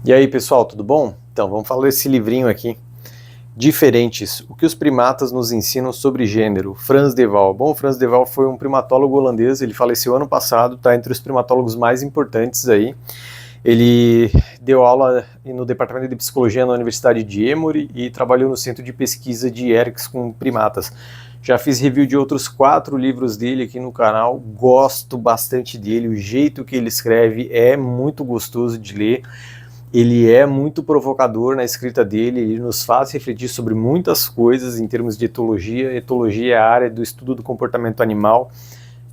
E aí, pessoal, tudo bom? Então, vamos falar desse livrinho aqui. Diferentes, o que os primatas nos ensinam sobre gênero. Frans de Waal. Bom, Frans de Waal foi um primatólogo holandês, ele faleceu ano passado, está entre os primatólogos mais importantes aí. Ele deu aula no departamento de psicologia na Universidade de Emory e trabalhou no centro de pesquisa de Yerkes com primatas. Já fiz review de outros 4 livros dele aqui no canal, gosto bastante dele, o jeito que ele escreve é muito gostoso de ler. Ele é muito provocador na escrita dele, ele nos faz refletir sobre muitas coisas em termos de etologia. Etologia é a área do estudo do comportamento animal,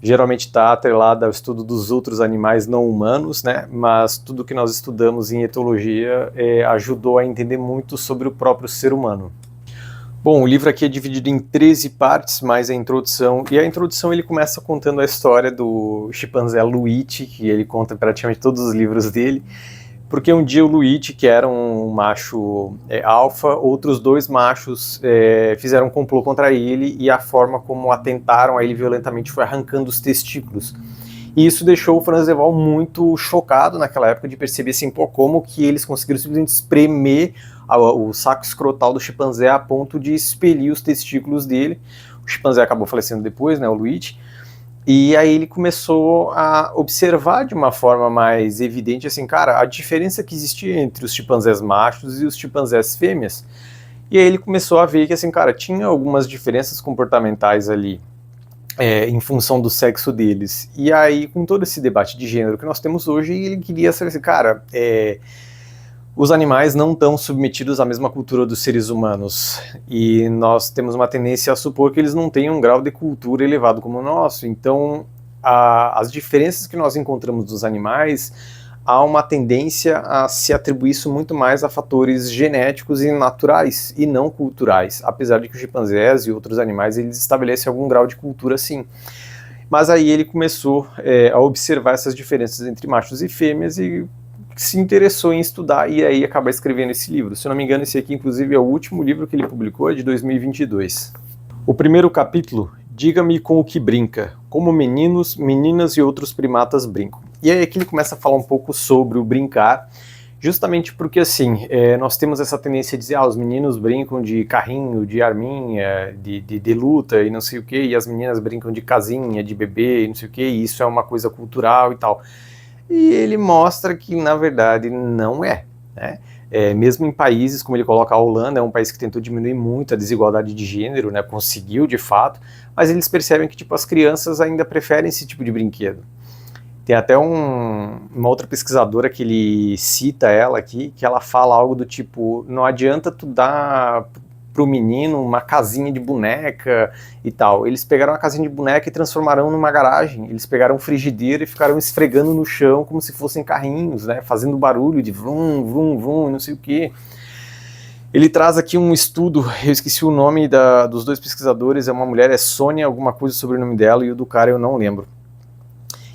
geralmente está atrelada ao estudo dos outros animais não humanos, né? Mas tudo que nós estudamos em etologia ajudou a entender muito sobre o próprio ser humano. Bom, o livro aqui é dividido em 13 partes, mais a introdução, e a introdução ele começa contando a história do chimpanzé Luigi, que ele conta praticamente todos os livros dele, porque um dia o Luigi, que era um macho alfa, outros 2 machos fizeram um complô contra ele e a forma como atentaram a ele violentamente foi arrancando os testículos. E isso deixou o Frans de Waal muito chocado naquela época de perceber assim, pô, como que eles conseguiram simplesmente espremer o saco escrotal do chimpanzé a ponto de expelir os testículos dele. O chimpanzé acabou falecendo depois, né, o Luigi. E aí ele começou a observar de uma forma mais evidente, assim, cara, a diferença que existia entre os chimpanzés machos e os chimpanzés fêmeas. E aí ele começou a ver que, assim, cara, tinha algumas diferenças comportamentais ali, em função do sexo deles. E aí, com todo esse debate de gênero que nós temos hoje, ele queria saber assim, cara, os animais não estão submetidos à mesma cultura dos seres humanos, e nós temos uma tendência a supor que eles não têm um grau de cultura elevado como o nosso. Então, as diferenças que nós encontramos dos animais, há uma tendência a se atribuir isso muito mais a fatores genéticos e naturais, e não culturais, apesar de que os chimpanzés e outros animais, eles estabelecem algum grau de cultura sim. Mas aí ele começou a observar essas diferenças entre machos e fêmeas e se interessou em estudar e aí acabar escrevendo esse livro. Se eu não me engano, esse aqui inclusive é o último livro que ele publicou, é de 2022. O primeiro capítulo, Diga-me com o que brinca, como meninos, meninas e outros primatas brincam. E aí aqui ele começa a falar um pouco sobre o brincar, justamente porque assim, nós temos essa tendência de dizer, os meninos brincam de carrinho, de arminha, de luta e não sei o que, e as meninas brincam de casinha, de bebê e não sei o que, e isso é uma coisa cultural e tal. E ele mostra que, na verdade, não é, né? Mesmo em países, como ele coloca, a Holanda é um país que tentou diminuir muito a desigualdade de gênero, né? Conseguiu, de fato, mas eles percebem que tipo, as crianças ainda preferem esse tipo de brinquedo. Tem até uma outra pesquisadora que ele cita ela aqui, que ela fala algo do tipo, não adianta tu dar pro menino uma casinha de boneca e tal. Eles pegaram a casinha de boneca e transformaram numa garagem. Eles pegaram frigideira e ficaram esfregando no chão como se fossem carrinhos, né? Fazendo barulho de vrum, vrum, vrum, não sei o que. Ele traz aqui um estudo, eu esqueci o nome dos 2 pesquisadores, é uma mulher, é Sônia, alguma coisa sobre o nome dela, e o do cara eu não lembro.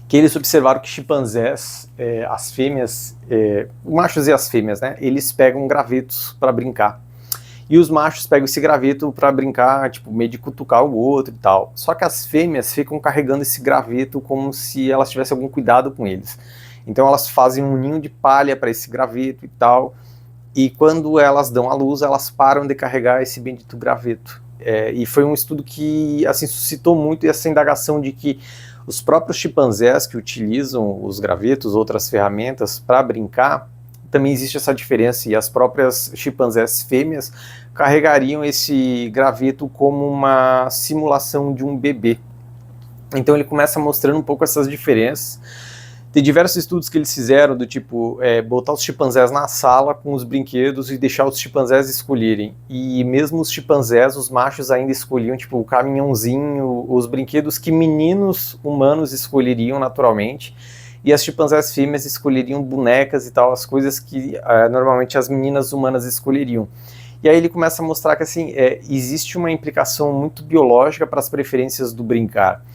Que eles observaram que chimpanzés, as fêmeas, os machos e as fêmeas, né? Eles pegam gravetos para brincar. E os machos pegam esse graveto para brincar, tipo, meio de cutucar o outro e tal. Só que as fêmeas ficam carregando esse graveto como se elas tivessem algum cuidado com eles. Então elas fazem um ninho de palha para esse graveto e tal. E quando elas dão à luz, elas param de carregar esse bendito graveto. E foi um estudo que assim, suscitou muito essa indagação de que os próprios chimpanzés que utilizam os gravetos, outras ferramentas para brincar, também existe essa diferença, e as próprias chimpanzés fêmeas carregariam esse graveto como uma simulação de um bebê. Então ele começa mostrando um pouco essas diferenças. Tem diversos estudos que eles fizeram do tipo, botar os chimpanzés na sala com os brinquedos e deixar os chimpanzés escolherem. E mesmo os chimpanzés, os machos ainda escolhiam tipo o caminhãozinho, os brinquedos que meninos humanos escolheriam naturalmente. E as chimpanzés fêmeas escolheriam bonecas e tal, as coisas que normalmente as meninas humanas escolheriam. E aí ele começa a mostrar que assim, existe uma implicação muito biológica para as preferências do brincar.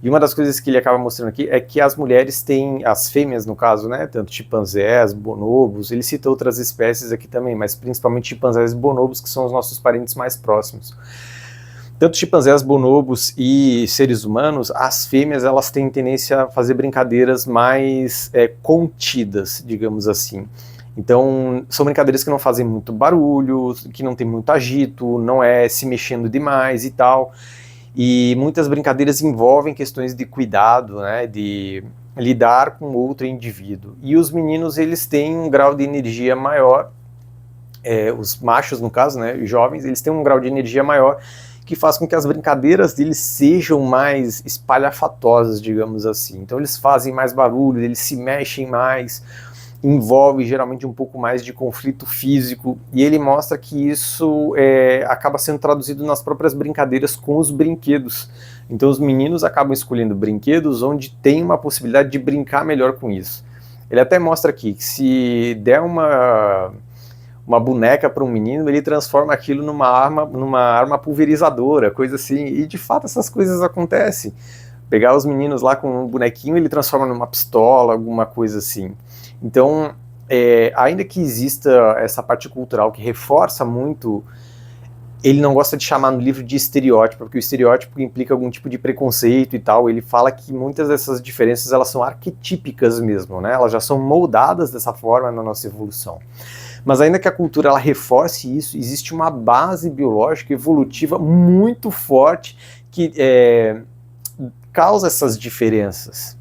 E uma das coisas que ele acaba mostrando aqui é que as mulheres têm, as fêmeas no caso, né, tanto chimpanzés, bonobos, ele cita outras espécies aqui também, mas principalmente chimpanzés e bonobos, que são os nossos parentes mais próximos. Tanto chimpanzés, bonobos e seres humanos, as fêmeas elas têm tendência a fazer brincadeiras mais contidas, digamos assim. Então, são brincadeiras que não fazem muito barulho, que não tem muito agito, não é se mexendo demais e tal. E muitas brincadeiras envolvem questões de cuidado, né, de lidar com outro indivíduo. E os meninos, eles têm um grau de energia maior, os machos, no caso, né, os jovens, eles têm um grau de energia maior que faz com que as brincadeiras deles sejam mais espalhafatosas, digamos assim. Então eles fazem mais barulho, eles se mexem mais, envolve geralmente um pouco mais de conflito físico, e ele mostra que isso acaba sendo traduzido nas próprias brincadeiras com os brinquedos. Então os meninos acabam escolhendo brinquedos onde tem uma possibilidade de brincar melhor com isso. Ele até mostra aqui que se der uma boneca para um menino, ele transforma aquilo numa arma pulverizadora, coisa assim, e de fato essas coisas acontecem. Pegar os meninos lá com um bonequinho, ele transforma numa pistola, alguma coisa assim. Então, ainda que exista essa parte cultural que reforça muito, ele não gosta de chamar no livro de estereótipo, porque o estereótipo implica algum tipo de preconceito e tal. Ele fala que muitas dessas diferenças, elas são arquetípicas mesmo, né? Elas já são moldadas dessa forma na nossa evolução. Mas ainda que a cultura ela reforce isso, existe uma base biológica evolutiva muito forte que causa essas diferenças.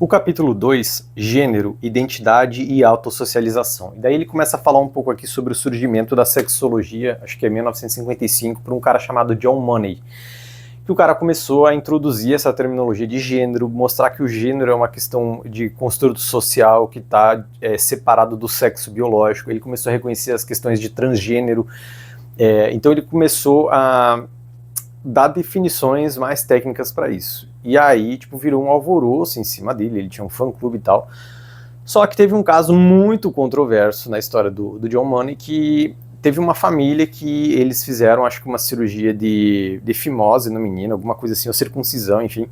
O capítulo 2, gênero, identidade e autossocialização. E daí ele começa a falar um pouco aqui sobre o surgimento da sexologia, acho que é 1955, por um cara chamado John Money. Que o cara começou a introduzir essa terminologia de gênero, mostrar que o gênero é uma questão de construto social que está separado do sexo biológico. Ele começou a reconhecer as questões de transgênero. Então ele começou a dar definições mais técnicas para isso. E aí, tipo, virou um alvoroço em cima dele, ele tinha um fã-clube e tal. Só que teve um caso muito controverso na história do John Money, que teve uma família que eles fizeram, acho que uma cirurgia de fimose no menino, alguma coisa assim, ou circuncisão, enfim.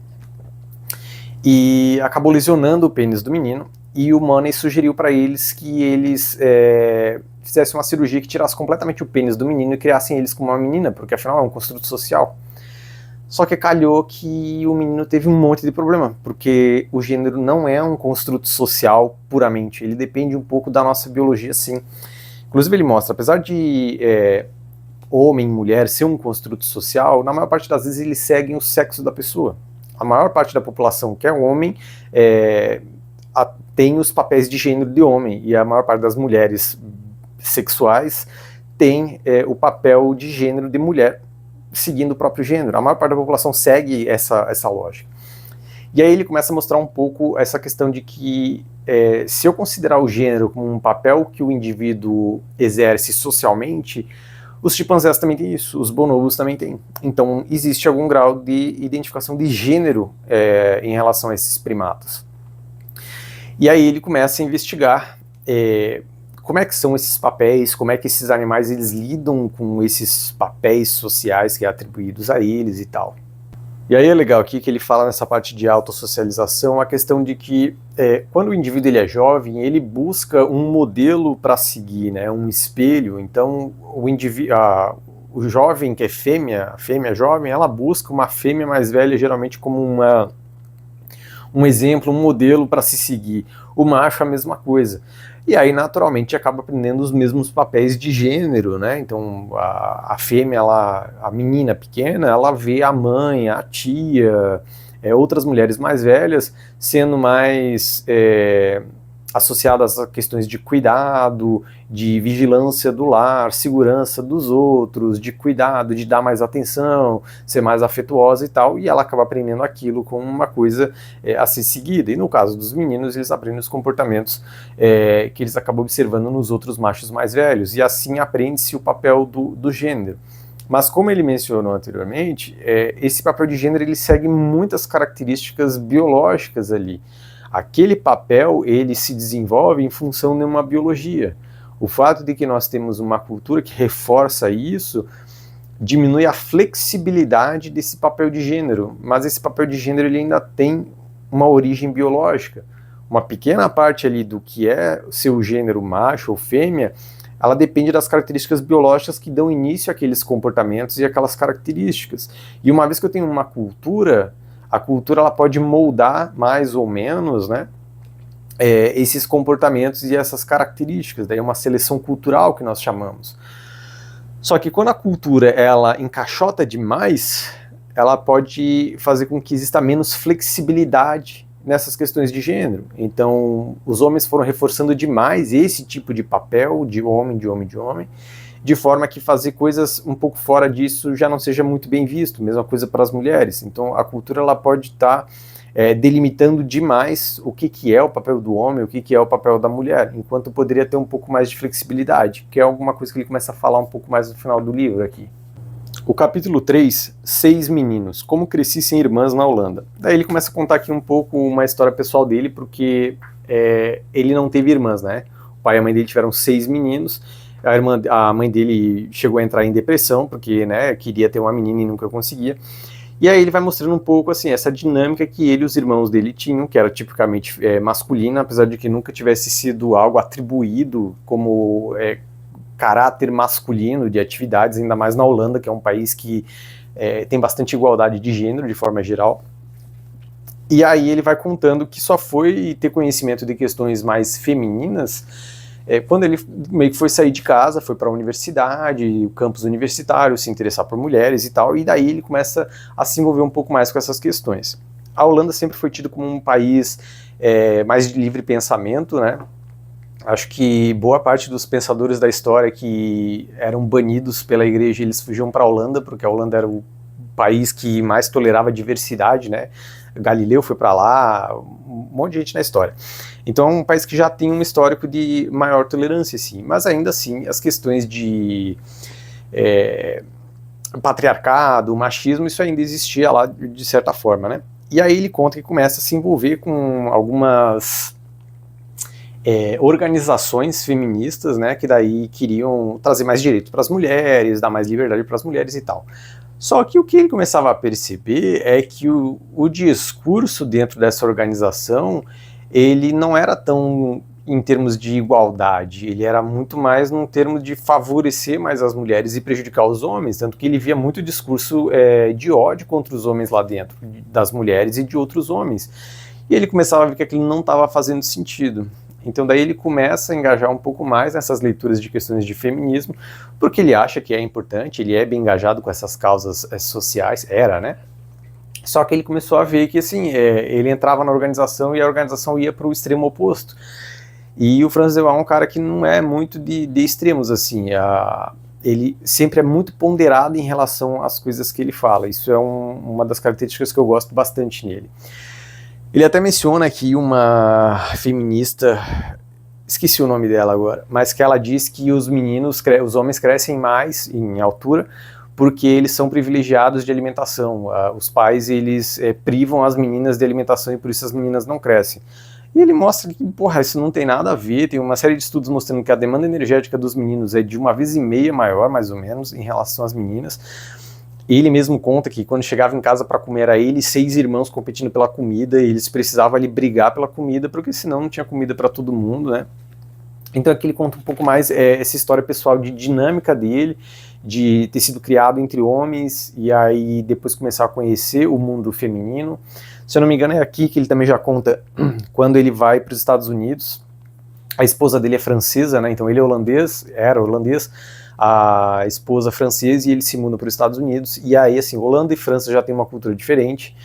E acabou lesionando o pênis do menino, e o Money sugeriu para eles que eles fizessem uma cirurgia que tirasse completamente o pênis do menino e criassem eles como uma menina, porque afinal é um construto social. Só que calhou que o menino teve um monte de problema, porque o gênero não é um construto social puramente, ele depende um pouco da nossa biologia, sim. Inclusive ele mostra, apesar de homem e mulher ser um construto social, na maior parte das vezes eles seguem o sexo da pessoa. A maior parte da população que é homem tem os papéis de gênero de homem, e a maior parte das mulheres sexuais tem o papel de gênero de mulher, seguindo o próprio gênero. A maior parte da população segue essa lógica. E aí ele começa a mostrar um pouco essa questão de que se eu considerar o gênero como um papel que o indivíduo exerce socialmente, os chimpanzés também têm isso, os bonobos também têm. Então existe algum grau de identificação de gênero em relação a esses primatas. E aí ele começa a investigar como é que são esses papéis, como é que esses animais eles lidam com esses papéis sociais que é atribuídos a eles e tal. E aí é legal aqui que ele fala nessa parte de autossocialização a questão de que quando o indivíduo ele é jovem, ele busca um modelo para seguir, né, um espelho. Então o jovem que é fêmea, a fêmea jovem, ela busca uma fêmea mais velha geralmente como um exemplo, um modelo para se seguir. O macho a mesma coisa. E aí, naturalmente, acaba aprendendo os mesmos papéis de gênero, né? Então, a fêmea, a menina pequena, ela vê a mãe, a tia, outras mulheres mais velhas sendo mais associadas a questões de cuidado, de vigilância do lar, segurança dos outros, de cuidado, de dar mais atenção, ser mais afetuosa e tal, e ela acaba aprendendo aquilo como uma coisa a ser seguida. E no caso dos meninos, eles aprendem os comportamentos que eles acabam observando nos outros machos mais velhos, e assim aprende-se o papel do gênero. Mas como ele mencionou anteriormente, esse papel de gênero ele segue muitas características biológicas ali. Aquele papel ele se desenvolve em função de uma biologia. O fato de que nós temos uma cultura que reforça isso diminui a flexibilidade desse papel de gênero, mas esse papel de gênero ele ainda tem uma origem biológica. Uma pequena parte ali do que é seu gênero macho ou fêmea, ela depende das características biológicas que dão início àqueles comportamentos e aquelas características. E uma vez que eu tenho uma cultura, a cultura ela pode moldar mais ou menos, né, esses comportamentos e essas características, daí é uma seleção cultural que nós chamamos. Só que quando a cultura ela encaixota demais, ela pode fazer com que exista menos flexibilidade nessas questões de gênero. Então, os homens foram reforçando demais esse tipo de papel de homem, de forma que fazer coisas um pouco fora disso já não seja muito bem visto, mesma coisa para as mulheres. Então, a cultura ela pode estar delimitando demais o que é o papel do homem, o que é o papel da mulher, enquanto poderia ter um pouco mais de flexibilidade, que é alguma coisa que ele começa a falar um pouco mais no final do livro aqui. O capítulo 3, 6 meninos, como cresci sem irmãs na Holanda. Daí ele começa a contar aqui um pouco uma história pessoal dele, porque ele não teve irmãs, né? O pai e a mãe dele tiveram 6 meninos, a mãe dele chegou a entrar em depressão, porque queria ter uma menina e nunca conseguia. E aí ele vai mostrando um pouco assim, essa dinâmica que ele e os irmãos dele tinham, que era tipicamente masculina, apesar de que nunca tivesse sido algo atribuído como caráter masculino de atividades, ainda mais na Holanda, que é um país que tem bastante igualdade de gênero, de forma geral. E aí ele vai contando que só foi ter conhecimento de questões mais femininas quando ele meio que foi sair de casa, foi para a universidade, o campus universitário, se interessar por mulheres e tal, e daí ele começa a se envolver um pouco mais com essas questões. A Holanda sempre foi tido como um país mais de livre pensamento, né? Acho que boa parte dos pensadores da história que eram banidos pela igreja, eles fugiam para a Holanda, porque a Holanda era o país que mais tolerava diversidade, né? Galileu foi para lá, um monte de gente na história. Então é um país que já tem um histórico de maior tolerância, sim, mas ainda assim as questões de patriarcado, machismo, isso ainda existia lá de certa forma, né? E aí ele conta que começa a se envolver com algumas organizações feministas, né, que daí queriam trazer mais direito para as mulheres, dar mais liberdade para as mulheres e tal. Só que o que ele começava a perceber é que o discurso dentro dessa organização, ele não era tão em termos de igualdade, ele era muito mais num termo de favorecer mais as mulheres e prejudicar os homens, tanto que ele via muito discurso de ódio contra os homens lá dentro, das mulheres e de outros homens. E ele começava a ver que aquilo não estava fazendo sentido. Então daí ele começa a engajar um pouco mais nessas leituras de questões de feminismo, porque ele acha que é importante, ele é bem engajado com essas causas sociais, né? Só que ele começou a ver que, assim, ele entrava na organização e a organização ia para o extremo oposto. E o Franz de Waal é um cara que não é muito de extremos, assim, ele sempre é muito ponderado em relação às coisas que ele fala. Isso é uma das características que eu gosto bastante nele. Ele até menciona aqui uma feminista, esqueci o nome dela agora, mas que ela diz que os homens crescem mais em altura porque eles são privilegiados de alimentação. Os pais, eles privam as meninas de alimentação e por isso as meninas não crescem. E ele mostra que, isso não tem nada a ver, tem uma série de estudos mostrando que a demanda energética dos meninos é de 1,5 vezes maior, mais ou menos, em relação às meninas. Ele mesmo conta que quando chegava em casa para comer, era ele e 6 irmãos competindo pela comida, e eles precisavam ali brigar pela comida, porque senão não tinha comida para todo mundo, né? Então aqui ele conta um pouco mais essa história pessoal de dinâmica dele, de ter sido criado entre homens, e aí depois começar a conhecer o mundo feminino. Se eu não me engano é aqui que ele também já conta quando ele vai para os Estados Unidos, a esposa dele é francesa, né? Então ele era holandês, a esposa francesa, e ele se muda para os Estados Unidos, e aí assim, Holanda e França já tem uma cultura diferente,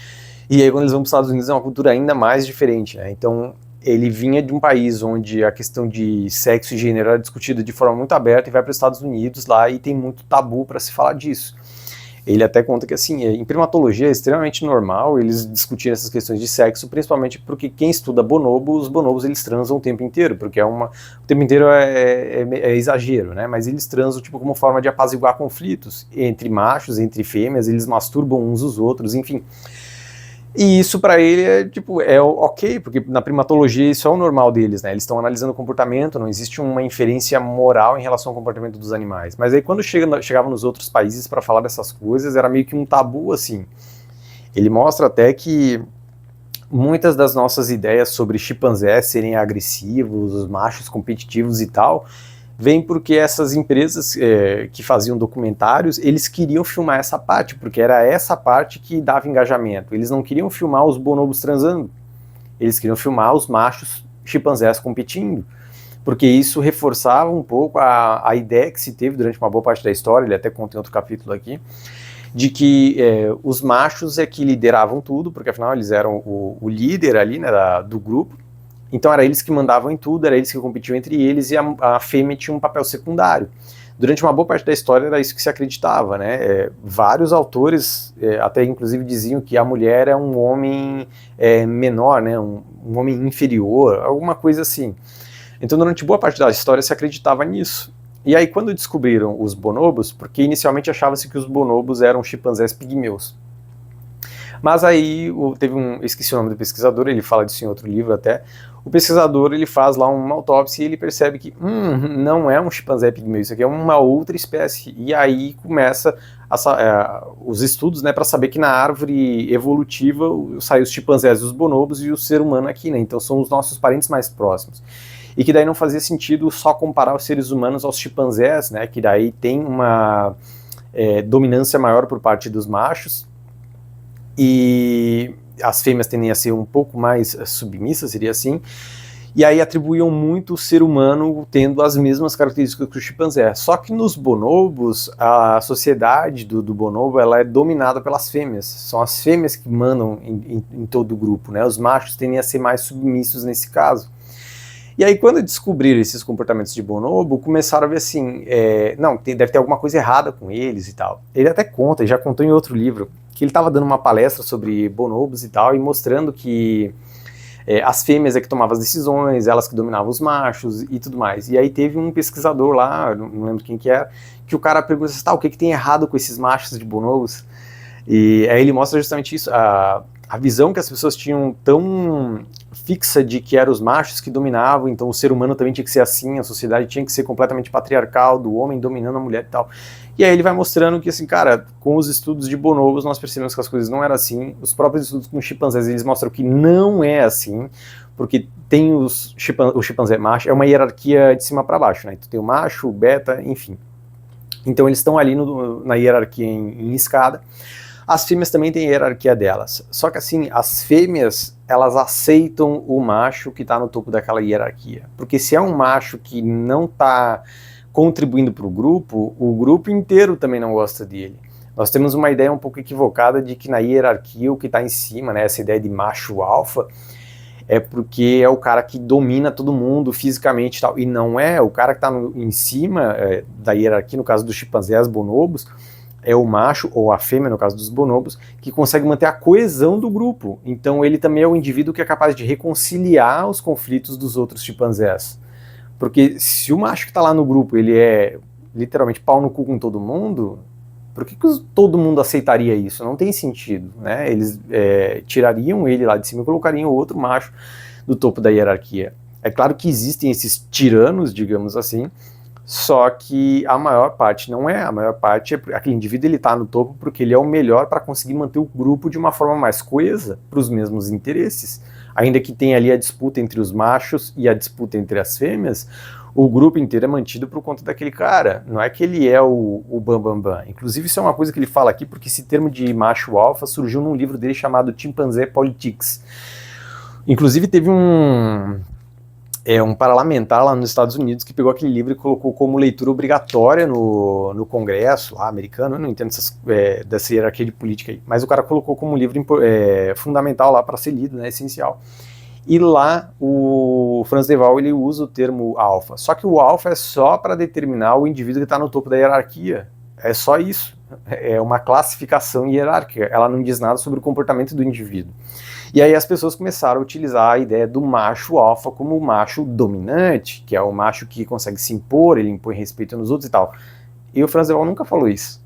e aí quando eles vão para os Estados Unidos é uma cultura ainda mais diferente, né? Então ele vinha de um país onde a questão de sexo e gênero era discutida de forma muito aberta, e vai para os Estados Unidos lá e tem muito tabu para se falar disso. Ele até conta que, assim, em primatologia é extremamente normal eles discutirem essas questões de sexo, principalmente porque quem estuda bonobo, os bonobos eles transam o tempo inteiro, porque o tempo inteiro é exagero, né? Mas eles transam tipo como forma de apaziguar conflitos entre machos, entre fêmeas, eles masturbam uns os outros, enfim. E isso para ele é ok, porque na primatologia isso é o normal deles, né? Eles estão analisando o comportamento, não existe uma inferência moral em relação ao comportamento dos animais. Mas aí quando chegava nos outros países para falar dessas coisas, era meio que um tabu, assim. Ele mostra até que muitas das nossas ideias sobre chimpanzés serem agressivos, os machos competitivos e tal, vem porque essas empresas que faziam documentários, eles queriam filmar essa parte, porque era essa parte que dava engajamento. Eles não queriam filmar os bonobos transando, eles queriam filmar os machos chimpanzés competindo, porque isso reforçava um pouco a ideia que se teve durante uma boa parte da história, ele até conta em outro capítulo aqui, de que os machos é que lideravam tudo, porque afinal eles eram o líder ali, né, do grupo, então era eles que mandavam em tudo, era eles que competiam entre eles, e a fêmea tinha um papel secundário. Durante uma boa parte da história era isso que se acreditava, né? Vários autores até inclusive diziam que a mulher é um homem menor, né? Um homem inferior, alguma coisa assim. Então durante boa parte da história se acreditava nisso. E aí quando descobriram os bonobos, porque inicialmente achava-se que os bonobos eram chimpanzés pigmeus. Mas aí esqueci o nome do pesquisador, ele fala disso em outro livro até. O pesquisador ele faz lá uma autópsia e ele percebe que não é um chimpanzé pigmeu, isso aqui é uma outra espécie. E aí começa os estudos, né, para saber que na árvore evolutiva saem os chimpanzés, os bonobos e o ser humano aqui, né? Então são os nossos parentes mais próximos. E que daí não fazia sentido só comparar os seres humanos aos chimpanzés, né? Que daí tem uma dominância maior por parte dos machos. E as fêmeas tendem a ser um pouco mais submissas, seria assim, e aí atribuíam muito o ser humano tendo as mesmas características que o chimpanzé. Só que nos bonobos, a sociedade do bonobo ela é dominada pelas fêmeas, são as fêmeas que mandam em todo o grupo, né? Os machos tendem a ser mais submissos nesse caso. E aí quando descobriram esses comportamentos de bonobo, começaram a ver assim, não, deve ter alguma coisa errada com eles e tal. Ele até conta, já contou em outro livro, que ele estava dando uma palestra sobre bonobos e tal, e mostrando que as fêmeas é que tomavam as decisões, elas que dominavam os machos e tudo mais. E aí teve um pesquisador lá, não lembro quem que era, que o cara pergunta assim, o que tem errado com esses machos de bonobos? E aí ele mostra justamente isso, a visão que as pessoas tinham tão fixa de que eram os machos que dominavam, então o ser humano também tinha que ser assim, a sociedade tinha que ser completamente patriarcal, do homem dominando a mulher e tal. E aí ele vai mostrando que, assim, cara, com os estudos de bonobos nós percebemos que as coisas não eram assim, os próprios estudos com chimpanzés eles mostram que não é assim, porque tem o chimpanzé macho, é uma hierarquia de cima para baixo, né? Então tem o macho, o beta, enfim. Então eles estão ali na hierarquia em escada. As fêmeas também têm a hierarquia delas, só que assim, as fêmeas, elas aceitam o macho que está no topo daquela hierarquia, porque se é um macho que não está contribuindo para o grupo inteiro também não gosta dele. Nós temos uma ideia um pouco equivocada de que na hierarquia o que está em cima, né, essa ideia de macho alfa, é porque é o cara que domina todo mundo fisicamente e tal, e não é, o cara que está em cima da hierarquia, no caso dos chimpanzés, bonobos, é o macho, ou a fêmea, no caso dos bonobos, que consegue manter a coesão do grupo. Então ele também é o indivíduo que é capaz de reconciliar os conflitos dos outros chimpanzés. Porque se o macho que está lá no grupo, ele é literalmente pau no cu com todo mundo, por que todo mundo aceitaria isso? Não tem sentido, né? Eles tirariam ele lá de cima e colocariam outro macho no topo da hierarquia. É claro que existem esses tiranos, digamos assim, só que a maior parte não é, a maior parte é aquele indivíduo, ele está no topo porque ele é o melhor para conseguir manter o grupo de uma forma mais coesa, para os mesmos interesses. Ainda que tenha ali a disputa entre os machos e a disputa entre as fêmeas, o grupo inteiro é mantido por conta daquele cara, não é que ele é o bambambam. Inclusive isso é uma coisa que ele fala aqui, porque esse termo de macho alfa surgiu num livro dele chamado Chimpanzee Politics. Inclusive teve um parlamentar lá nos Estados Unidos que pegou aquele livro e colocou como leitura obrigatória no Congresso lá, americano. Eu não entendo dessa hierarquia de política aí, mas o cara colocou como livro fundamental lá para ser lido, né, essencial. E lá o Franz de Waal ele usa o termo alfa, só que o alfa é só para determinar o indivíduo que está no topo da hierarquia, é só isso, é uma classificação hierárquica, ela não diz nada sobre o comportamento do indivíduo. E aí as pessoas começaram a utilizar a ideia do macho alfa como o macho dominante, que é o macho que consegue se impor, ele impõe respeito nos outros e tal. E o Franz de Waal nunca falou isso.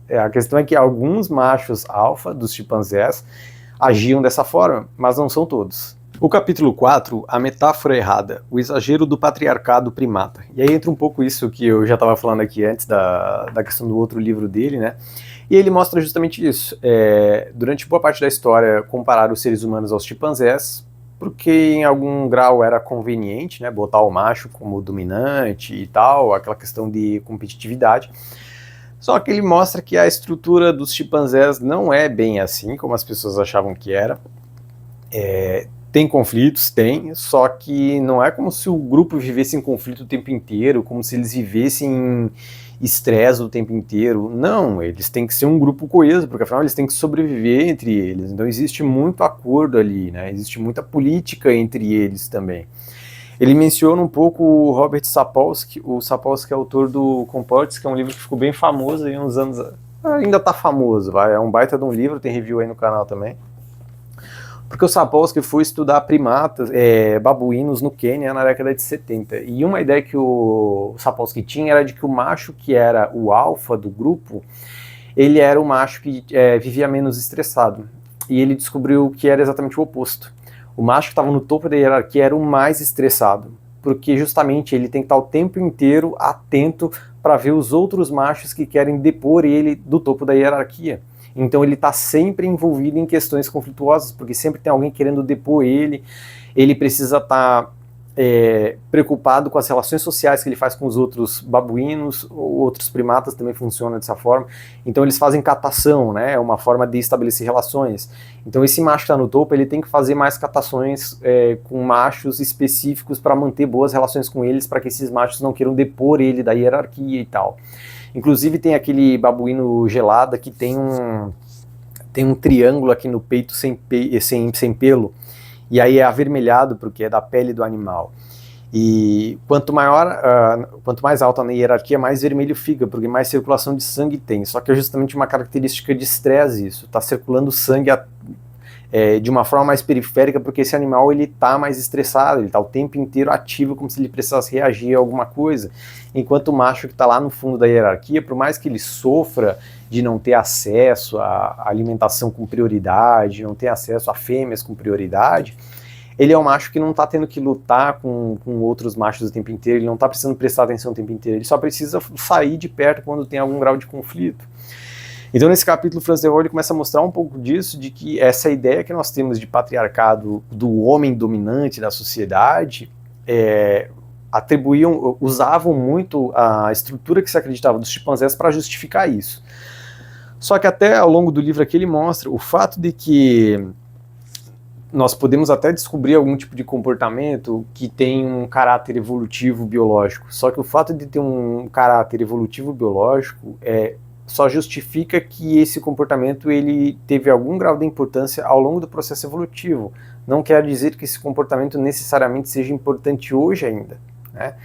A questão é que alguns machos alfa dos chimpanzés agiam dessa forma, mas não são todos. O capítulo 4, a metáfora errada, o exagero do patriarcado primata. E aí entra um pouco isso que eu já estava falando aqui antes da questão do outro livro dele, né? E ele mostra justamente isso. Durante boa parte da história, comparar os seres humanos aos chimpanzés, porque em algum grau era conveniente, né, botar o macho como dominante e tal, aquela questão de competitividade. Só que ele mostra que a estrutura dos chimpanzés não é bem assim, como as pessoas achavam que era. Tem conflitos, tem, só que não é como se o grupo vivesse em conflito o tempo inteiro, como se eles vivessem em estresse o tempo inteiro. Não, eles têm que ser um grupo coeso, porque afinal eles têm que sobreviver entre eles. Então existe muito acordo ali, né? Existe muita política entre eles também. Ele menciona um pouco o Robert Sapolsky. O Sapolsky é autor do Comportes, que é um livro que ficou bem famoso aí uns anos. Ainda tá famoso, vai. É um baita de um livro, tem review aí no canal também. Porque o Sapolsky foi estudar primatas, babuínos no Quênia na década de 70. E uma ideia que o Sapolsky tinha era de que o macho que era o alfa do grupo, ele era o macho que vivia menos estressado. E ele descobriu que era exatamente o oposto. O macho que estava no topo da hierarquia era o mais estressado, porque justamente ele tem que estar o tempo inteiro atento para ver os outros machos que querem depor ele do topo da hierarquia. Então ele está sempre envolvido em questões conflituosas, porque sempre tem alguém querendo depor ele precisa estar preocupado com as relações sociais que ele faz com os outros babuínos, ou outros primatas também funcionam dessa forma. Então eles fazem catação, né? É uma forma de estabelecer relações. Então esse macho que está no topo, ele tem que fazer mais catações com machos específicos para manter boas relações com eles, para que esses machos não queiram depor ele da hierarquia e tal. Inclusive tem aquele babuíno gelada que tem um triângulo aqui no peito sem pelo, e aí é avermelhado porque é da pele do animal. E quanto mais alta na hierarquia, mais vermelho fica, porque mais circulação de sangue tem. Só que é justamente uma característica de estresse isso, está circulando sangue de uma forma mais periférica, porque esse animal ele está mais estressado, ele está o tempo inteiro ativo, como se ele precisasse reagir a alguma coisa. Enquanto o macho que está lá no fundo da hierarquia, por mais que ele sofra de não ter acesso à alimentação com prioridade, não ter acesso a fêmeas com prioridade, ele é um macho que não está tendo que lutar com outros machos o tempo inteiro, ele não está precisando prestar atenção o tempo inteiro, ele só precisa sair de perto quando tem algum grau de conflito. Então nesse capítulo, Franz de Waal ele começa a mostrar um pouco disso, de que essa ideia que nós temos de patriarcado, do homem dominante da sociedade, usavam muito a estrutura que se acreditava dos chimpanzés para justificar isso. Só que até ao longo do livro aqui ele mostra o fato de que nós podemos até descobrir algum tipo de comportamento que tem um caráter evolutivo biológico, só que o fato de ter um caráter evolutivo biológico só justifica que esse comportamento ele teve algum grau de importância ao longo do processo evolutivo. Não quer dizer que esse comportamento necessariamente seja importante hoje ainda, né?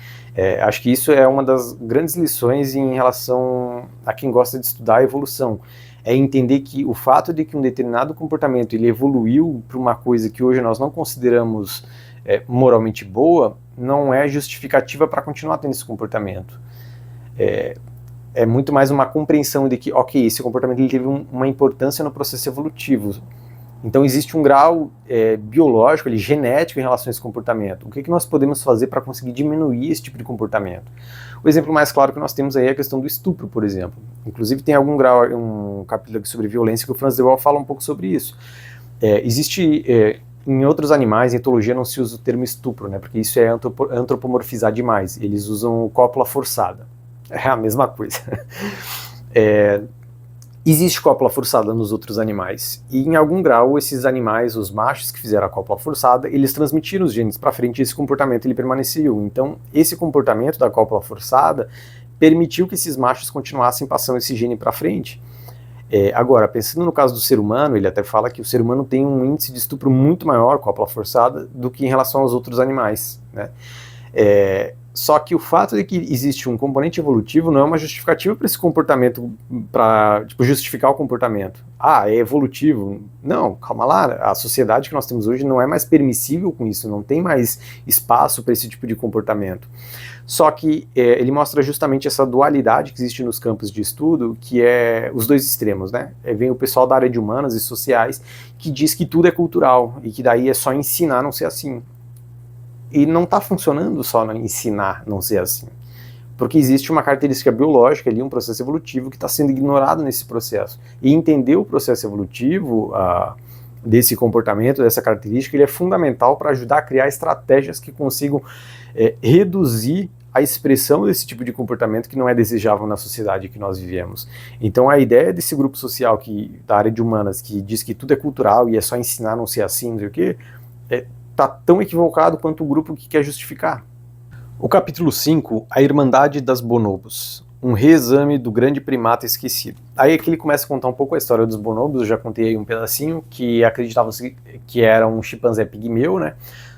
Acho que isso é uma das grandes lições em relação a quem gosta de estudar a evolução. É entender que o fato de que um determinado comportamento ele evoluiu para uma coisa que hoje nós não consideramos moralmente boa, não é justificativa para continuar tendo esse comportamento. É muito mais uma compreensão de que, ok, esse comportamento ele teve uma importância no processo evolutivo. Então existe um grau biológico, genético em relação a esse comportamento. O que nós podemos fazer para conseguir diminuir esse tipo de comportamento? O exemplo mais claro que nós temos aí é a questão do estupro, por exemplo. Inclusive tem um capítulo aqui sobre violência que o Franz de Waal fala um pouco sobre isso. Em outros animais, em etologia, não se usa o termo estupro, né, porque isso é antropomorfizar demais. Eles usam cópula forçada. É a mesma coisa. Existe cópula forçada nos outros animais, e em algum grau esses animais, os machos que fizeram a cópula forçada, eles transmitiram os genes para frente e esse comportamento ele permaneceu. Então esse comportamento da cópula forçada permitiu que esses machos continuassem passando esse gene para frente. Agora, pensando no caso do ser humano, ele até fala que o ser humano tem um índice de estupro muito maior, cópula forçada, do que em relação aos outros animais, né? Só que o fato de que existe um componente evolutivo não é uma justificativa para esse comportamento, para justificar o comportamento. É evolutivo. Não, calma lá, a sociedade que nós temos hoje não é mais permissível com isso, não tem mais espaço para esse tipo de comportamento. Só que ele mostra justamente essa dualidade que existe nos campos de estudo, que é os dois extremos, né? Vem o pessoal da área de humanas e sociais que diz que tudo é cultural e que daí é só ensinar a não ser assim. E não está funcionando só ensinar não ser assim, porque existe uma característica biológica ali, um processo evolutivo que está sendo ignorado nesse processo. E entender o processo evolutivo desse comportamento, dessa característica, ele é fundamental para ajudar a criar estratégias que consigam reduzir a expressão desse tipo de comportamento que não é desejável na sociedade que nós vivemos. Então a ideia desse grupo social da área de humanas que diz que tudo é cultural e é só ensinar não ser assim, não sei o quê, está tão equivocado quanto o grupo que quer justificar. O capítulo 5, a Irmandade das Bonobos, um reexame do grande primata esquecido. Aí aqui ele começa a contar um pouco a história dos bonobos, eu já contei aí um pedacinho, que acreditavam que era um chimpanzé pigmeu, né?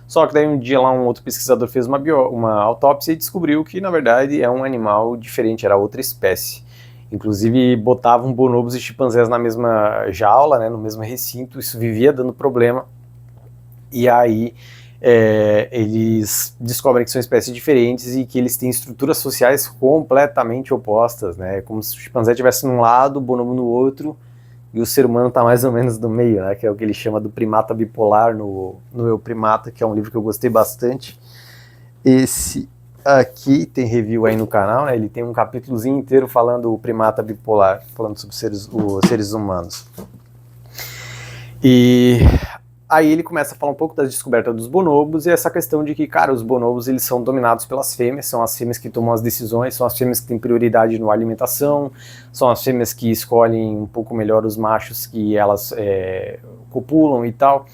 Só que daí um dia lá um outro pesquisador fez uma autópsia e descobriu que na verdade é um animal diferente, era outra espécie. Inclusive botavam bonobos e chimpanzés na mesma jaula, né, no mesmo recinto, isso vivia dando problema. E aí eles descobrem que são espécies diferentes e que eles têm estruturas sociais completamente opostas, né? Como se o chimpanzé estivesse num lado, o bonobo no outro, e o ser humano está mais ou menos no meio, né? Que é o que ele chama do primata bipolar no Eu Primata, que é um livro que eu gostei bastante. Esse aqui tem review aí no canal, né? Ele tem um capítulozinho inteiro falando o primata bipolar, falando sobre os seres humanos. E aí ele começa a falar um pouco da descoberta dos bonobos e essa questão de que, cara, os bonobos eles são dominados pelas fêmeas, são as fêmeas que tomam as decisões, são as fêmeas que têm prioridade na alimentação, são as fêmeas que escolhem um pouco melhor os machos que elas copulam e tal.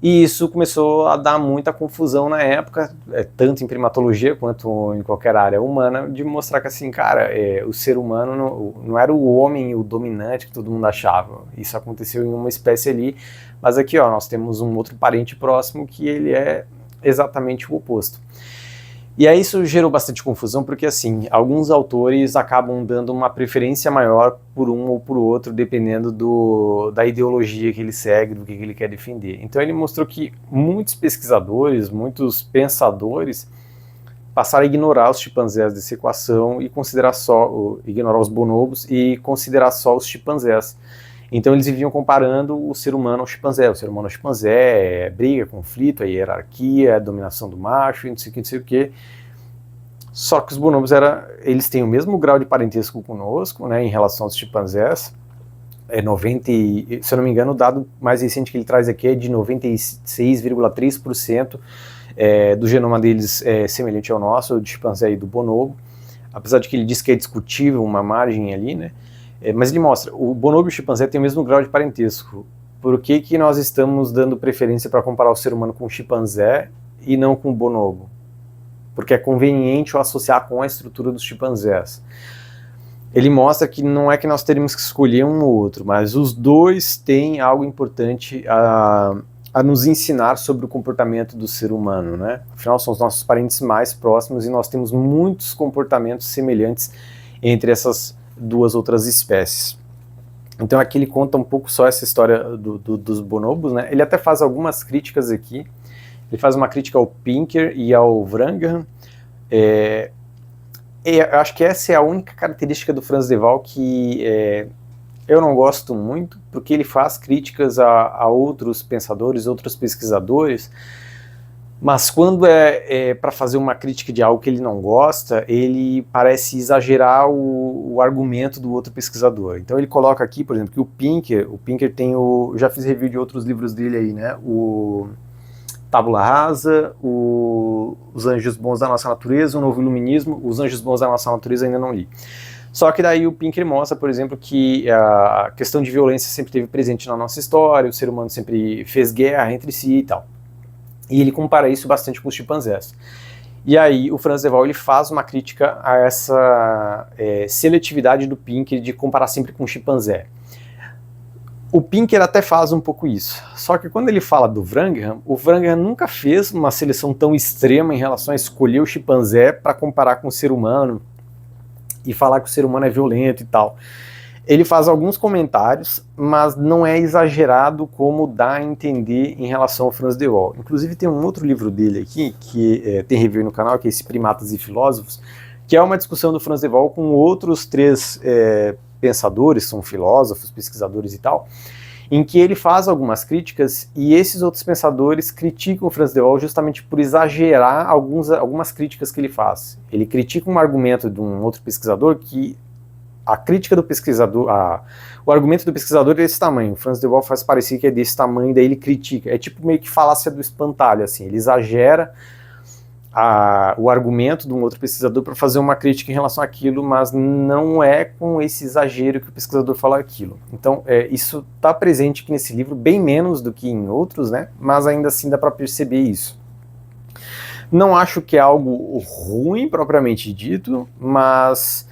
E isso começou a dar muita confusão na época, tanto em primatologia quanto em qualquer área humana, de mostrar que assim, cara, o ser humano não era o homem o dominante que todo mundo achava. Isso aconteceu em uma espécie ali, mas aqui ó, nós temos um outro parente próximo que ele é exatamente o oposto. E aí isso gerou bastante confusão, porque assim, alguns autores acabam dando uma preferência maior por um ou por outro, dependendo da ideologia que ele segue, do que ele quer defender. Então ele mostrou que muitos pesquisadores, muitos pensadores, passaram a ignorar os chimpanzés dessa equação e ignorar os bonobos e considerar só os chimpanzés. Então eles viviam comparando o ser humano ao chimpanzé. O ser humano ao chimpanzé é briga, conflito, é hierarquia, é dominação do macho, não sei o que. Só que os bonobos eles têm o mesmo grau de parentesco conosco, né, em relação aos chimpanzés. 90, se eu não me engano, o dado mais recente que ele traz aqui é de 96,3% do genoma deles semelhante ao nosso, do chimpanzé e do bonobo. Apesar de que ele diz que é discutível uma margem ali, né? Mas ele mostra, o bonobo e o chimpanzé têm o mesmo grau de parentesco. Por que nós estamos dando preferência para comparar o ser humano com o chimpanzé e não com o bonobo? Porque é conveniente o associar com a estrutura dos chimpanzés. Ele mostra que não é que nós teríamos que escolher um ou outro, mas os dois têm algo importante a nos ensinar sobre o comportamento do ser humano, né? Afinal, são os nossos parentes mais próximos e nós temos muitos comportamentos semelhantes entre essas duas outras espécies. Então aqui ele conta um pouco só essa história dos bonobos, né? Ele até faz algumas críticas aqui. Ele faz uma crítica ao Pinker e ao Wrangham. Eu acho que essa é a única característica do Frans de Waal que eu não gosto muito, porque ele faz críticas a outros pensadores, outros pesquisadores, mas quando para fazer uma crítica de algo que ele não gosta, ele parece exagerar o argumento do outro pesquisador. Então ele coloca aqui, por exemplo, que o Pinker tem já fiz review de outros livros dele aí, né? O Tábula Rasa, Os Anjos Bons da Nossa Natureza, O Novo Iluminismo. Os Anjos Bons da Nossa Natureza ainda não li. Só que daí o Pinker mostra, por exemplo, que a questão de violência sempre esteve presente na nossa história, o ser humano sempre fez guerra entre si e tal. E ele compara isso bastante com os chimpanzés. E aí o Frans de Waal ele faz uma crítica a essa seletividade do Pinker de comparar sempre com o chimpanzé. O Pinker até faz um pouco isso, só que quando ele fala do Wrangham, o Wrangham nunca fez uma seleção tão extrema em relação a escolher o chimpanzé para comparar com o ser humano e falar que o ser humano é violento e tal. Ele faz alguns comentários, mas não é exagerado como dá a entender em relação ao Frans de Waal. Inclusive tem um outro livro dele aqui, que tem review no canal, que é esse Primatas e Filósofos, que é uma discussão do Frans de Waal com outros três pensadores, são filósofos, pesquisadores e tal, em que ele faz algumas críticas e esses outros pensadores criticam o Frans de Waal justamente por exagerar algumas críticas que ele faz. Ele critica um argumento de um outro pesquisador que a crítica do pesquisador, o argumento do pesquisador é desse tamanho, o Frans de Waal faz parecer que é desse tamanho, daí ele critica, é tipo meio que falácia do espantalho, assim, ele exagera o argumento de um outro pesquisador para fazer uma crítica em relação àquilo, mas não é com esse exagero que o pesquisador fala aquilo. Então, isso está presente aqui nesse livro, bem menos do que em outros, né? Mas ainda assim dá para perceber isso. Não acho que é algo ruim propriamente dito, mas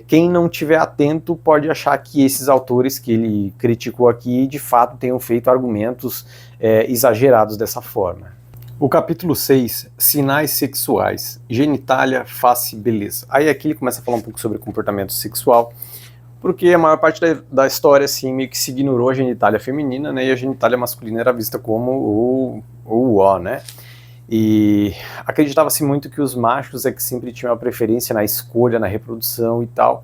quem não estiver atento pode achar que esses autores que ele criticou aqui de fato tenham feito argumentos exagerados dessa forma. O capítulo 6, sinais sexuais, genitália, face, beleza. Aí aqui ele começa a falar um pouco sobre comportamento sexual, porque a maior parte da história, assim, meio que se ignorou a genitália feminina, né, e a genitália masculina era vista como o né. E acreditava-se muito que os machos é que sempre tinham a preferência na escolha, na reprodução e tal,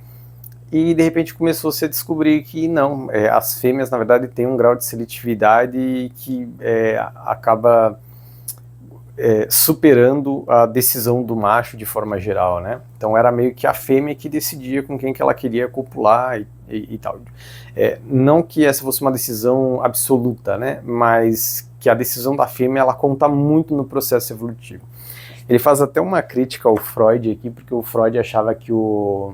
e de repente começou-se a descobrir que não, as fêmeas na verdade têm um grau de seletividade que acaba superando a decisão do macho de forma geral, né? Então era meio que a fêmea que decidia com quem que ela queria copular e tal. Não que essa fosse uma decisão absoluta, né? Mas que a decisão da fêmea ela conta muito no processo evolutivo. Ele faz até uma crítica ao Freud aqui, porque o Freud achava que o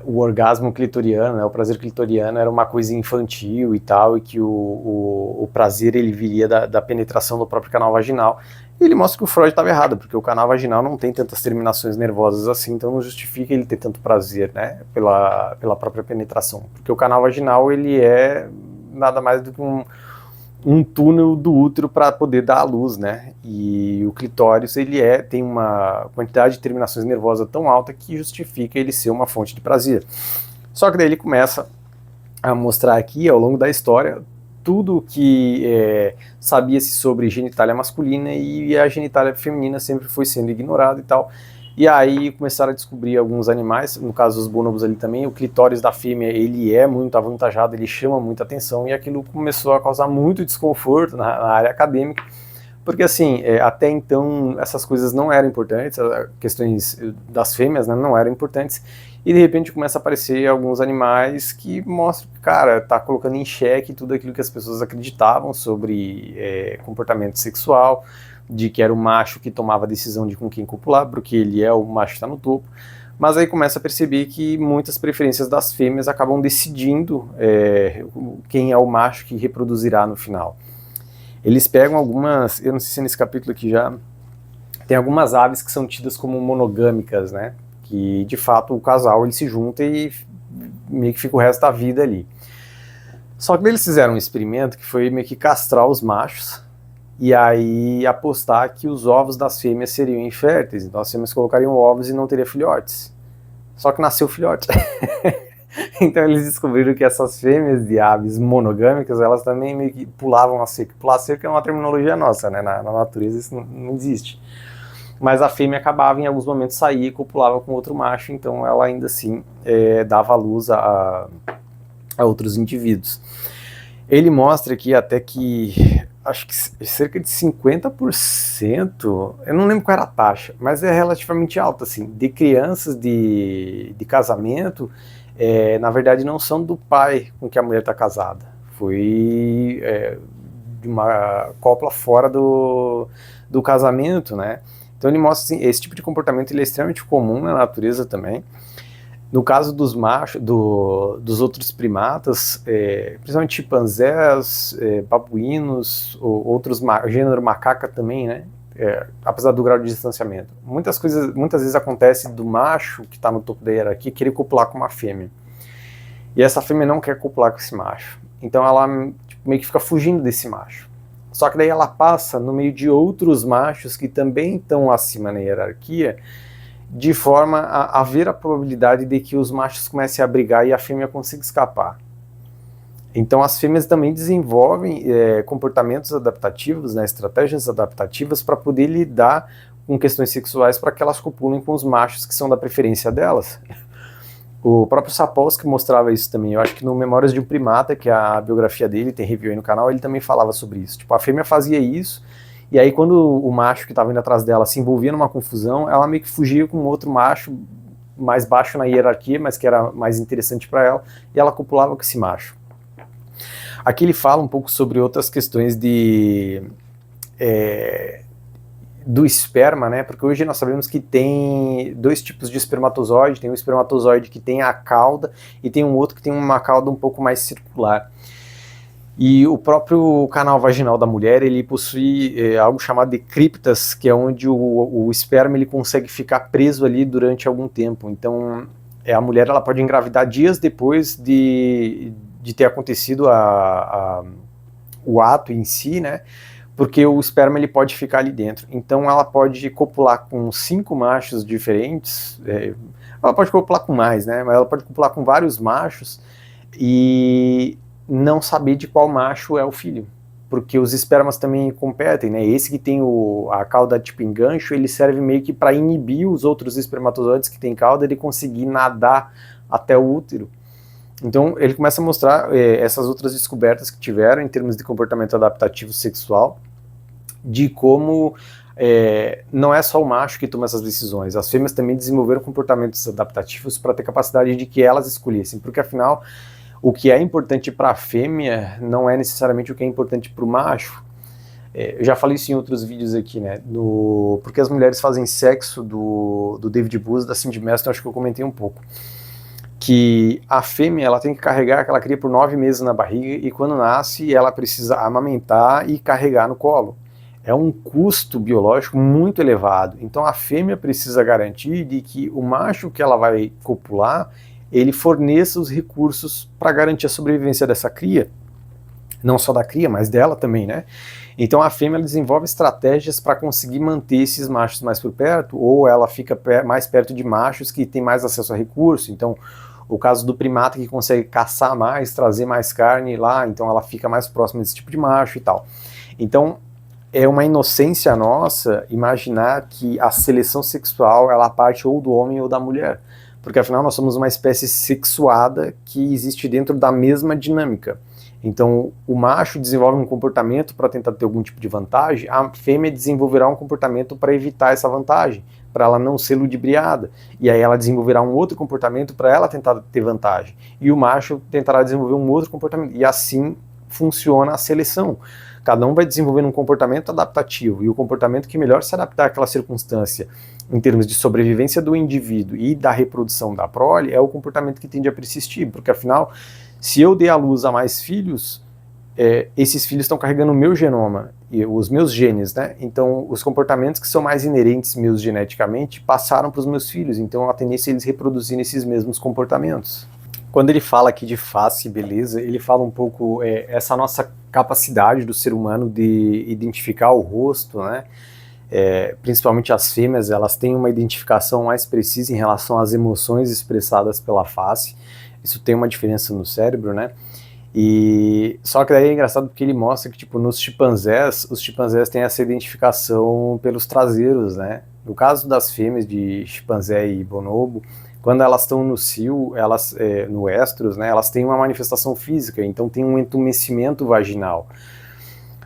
orgasmo clitoriano, né, o prazer clitoriano era uma coisa infantil e tal, e que o prazer ele viria da penetração do próprio canal vaginal. E ele mostra que o Freud estava errado, porque o canal vaginal não tem tantas terminações nervosas assim, então não justifica ele ter tanto prazer, né, pela própria penetração. Porque o canal vaginal ele é nada mais do que um túnel do útero para poder dar à luz, né? E o clitóris ele tem uma quantidade de terminações nervosas tão alta que justifica ele ser uma fonte de prazer. Só que daí ele começa a mostrar aqui, ao longo da história, tudo que sabia-se sobre genitália masculina e a genitália feminina sempre foi sendo ignorada e tal. E aí começaram a descobrir alguns animais, no caso dos bonobos ali também, o clitóris da fêmea ele é muito avantajado, ele chama muita atenção, e aquilo começou a causar muito desconforto na área acadêmica, porque assim, até então essas coisas não eram importantes, questões das fêmeas, né, não eram importantes, e de repente começa a aparecer alguns animais que mostram que, cara, tá colocando em xeque tudo aquilo que as pessoas acreditavam sobre comportamento sexual, de que era o macho que tomava a decisão de com quem copular, porque ele é o macho que está no topo, mas aí começa a perceber que muitas preferências das fêmeas acabam decidindo quem é o macho que reproduzirá no final. Eles pegam algumas, eu não sei se é nesse capítulo aqui já, tem algumas aves que são tidas como monogâmicas, né, que de fato o casal ele se junta e meio que fica o resto da vida ali. Só que eles fizeram um experimento que foi meio que castrar os machos, e aí apostar que os ovos das fêmeas seriam inférteis, então as fêmeas colocariam ovos e não teria filhotes. Só que nasceu filhote. Então eles descobriram que essas fêmeas de aves monogâmicas, elas também meio que pulavam a cerca. Pular a cerca é uma terminologia nossa, né? Na natureza isso não existe. Mas a fêmea acabava em alguns momentos sair e copulava com outro macho, então ela ainda assim dava luz a outros indivíduos. Ele mostra aqui até que acho que cerca de 50%, eu não lembro qual era a taxa, mas é relativamente alta, assim, de crianças de casamento, na verdade não são do pai com que a mulher está casada, foi de uma cópula fora do casamento, né? Então ele mostra assim, esse tipo de comportamento ele é extremamente comum na natureza também. No caso dos machos, dos outros primatas, principalmente chimpanzés, babuínos, outros gênero macaca também, né? Apesar do grau de distanciamento. Muitas vezes acontece do macho que está no topo da hierarquia querer copular com uma fêmea. E essa fêmea não quer copular com esse macho. Então ela meio que fica fugindo desse macho. Só que daí ela passa no meio de outros machos que também estão acima na hierarquia, de forma a haver a probabilidade de que os machos comecem a brigar e a fêmea consiga escapar. Então as fêmeas também desenvolvem comportamentos adaptativos, né, estratégias adaptativas para poder lidar com questões sexuais para que elas copulem com os machos que são da preferência delas. O próprio Sapolsky mostrava isso também, eu acho que no Memórias de um Primata, que é a biografia dele, tem review aí no canal, ele também falava sobre isso. Tipo, a fêmea fazia isso, e aí quando o macho que estava indo atrás dela se envolvia numa confusão, ela meio que fugia com outro macho mais baixo na hierarquia, mas que era mais interessante para ela, e ela copulava com esse macho. Aqui ele fala um pouco sobre outras questões de do esperma, né? Porque hoje nós sabemos que tem dois tipos de espermatozoide, tem um espermatozoide que tem a cauda e tem um outro que tem uma cauda um pouco mais circular. E o próprio canal vaginal da mulher, ele possui algo chamado de criptas, que é onde o esperma ele consegue ficar preso ali durante algum tempo. Então, a mulher ela pode engravidar dias depois de ter acontecido o ato em si, né? Porque o esperma ele pode ficar ali dentro. Então ela pode copular com 5 machos diferentes, ela pode copular com mais, né? Mas ela pode copular com vários machos e não saber de qual macho é o filho. Porque os espermas também competem, né? Esse que tem a cauda tipo engancho, ele serve meio que para inibir os outros espermatozoides que tem cauda de conseguir nadar até o útero. Então ele começa a mostrar essas outras descobertas que tiveram em termos de comportamento adaptativo sexual, de como não é só o macho que toma essas decisões, as fêmeas também desenvolveram comportamentos adaptativos para ter capacidade de que elas escolhessem, porque afinal o que é importante para a fêmea não é necessariamente o que é importante para o macho. Eu já falei isso em outros vídeos aqui, né, porque as mulheres fazem sexo do David Buss, da Cindy Meston, acho que eu comentei um pouco, que a fêmea ela tem que carregar aquela cria por 9 meses na barriga e quando nasce ela precisa amamentar e carregar no colo. É um custo biológico muito elevado. Então a fêmea precisa garantir de que o macho que ela vai copular, ele forneça os recursos para garantir a sobrevivência dessa cria. Não só da cria, mas dela também, né? Então a fêmea desenvolve estratégias para conseguir manter esses machos mais por perto, ou ela fica mais perto de machos que têm mais acesso a recurso. Então o caso do primata que consegue caçar mais, trazer mais carne lá, então ela fica mais próxima desse tipo de macho e tal. Então é uma inocência nossa imaginar que a seleção sexual ela parte ou do homem ou da mulher, porque afinal nós somos uma espécie sexuada que existe dentro da mesma dinâmica. Então o macho desenvolve um comportamento para tentar ter algum tipo de vantagem, a fêmea desenvolverá um comportamento para evitar essa vantagem, para ela não ser ludibriada, e aí ela desenvolverá um outro comportamento para ela tentar ter vantagem, e o macho tentará desenvolver um outro comportamento, e assim funciona a seleção. Cada um vai desenvolvendo um comportamento adaptativo, e o comportamento que melhor se adaptar àquela circunstância, em termos de sobrevivência do indivíduo e da reprodução da prole, é o comportamento que tende a persistir, porque afinal, se eu dei à luz a mais filhos, esses filhos estão carregando o meu genoma, e os meus genes, né? Então, os comportamentos que são mais inerentes meus geneticamente passaram para os meus filhos, então a tendência é eles reproduzirem esses mesmos comportamentos. Quando ele fala aqui de face e beleza, ele fala um pouco essa nossa capacidade do ser humano de identificar o rosto, né? Principalmente as fêmeas, elas têm uma identificação mais precisa em relação às emoções expressadas pela face. Isso tem uma diferença no cérebro, né? E só que daí é engraçado porque ele mostra que tipo nos chimpanzés, os chimpanzés têm essa identificação pelos traseiros, né? No caso das fêmeas de chimpanzé e bonobo, quando elas estão no cio, elas no estros, né? Elas têm uma manifestação física, então tem um entumecimento vaginal.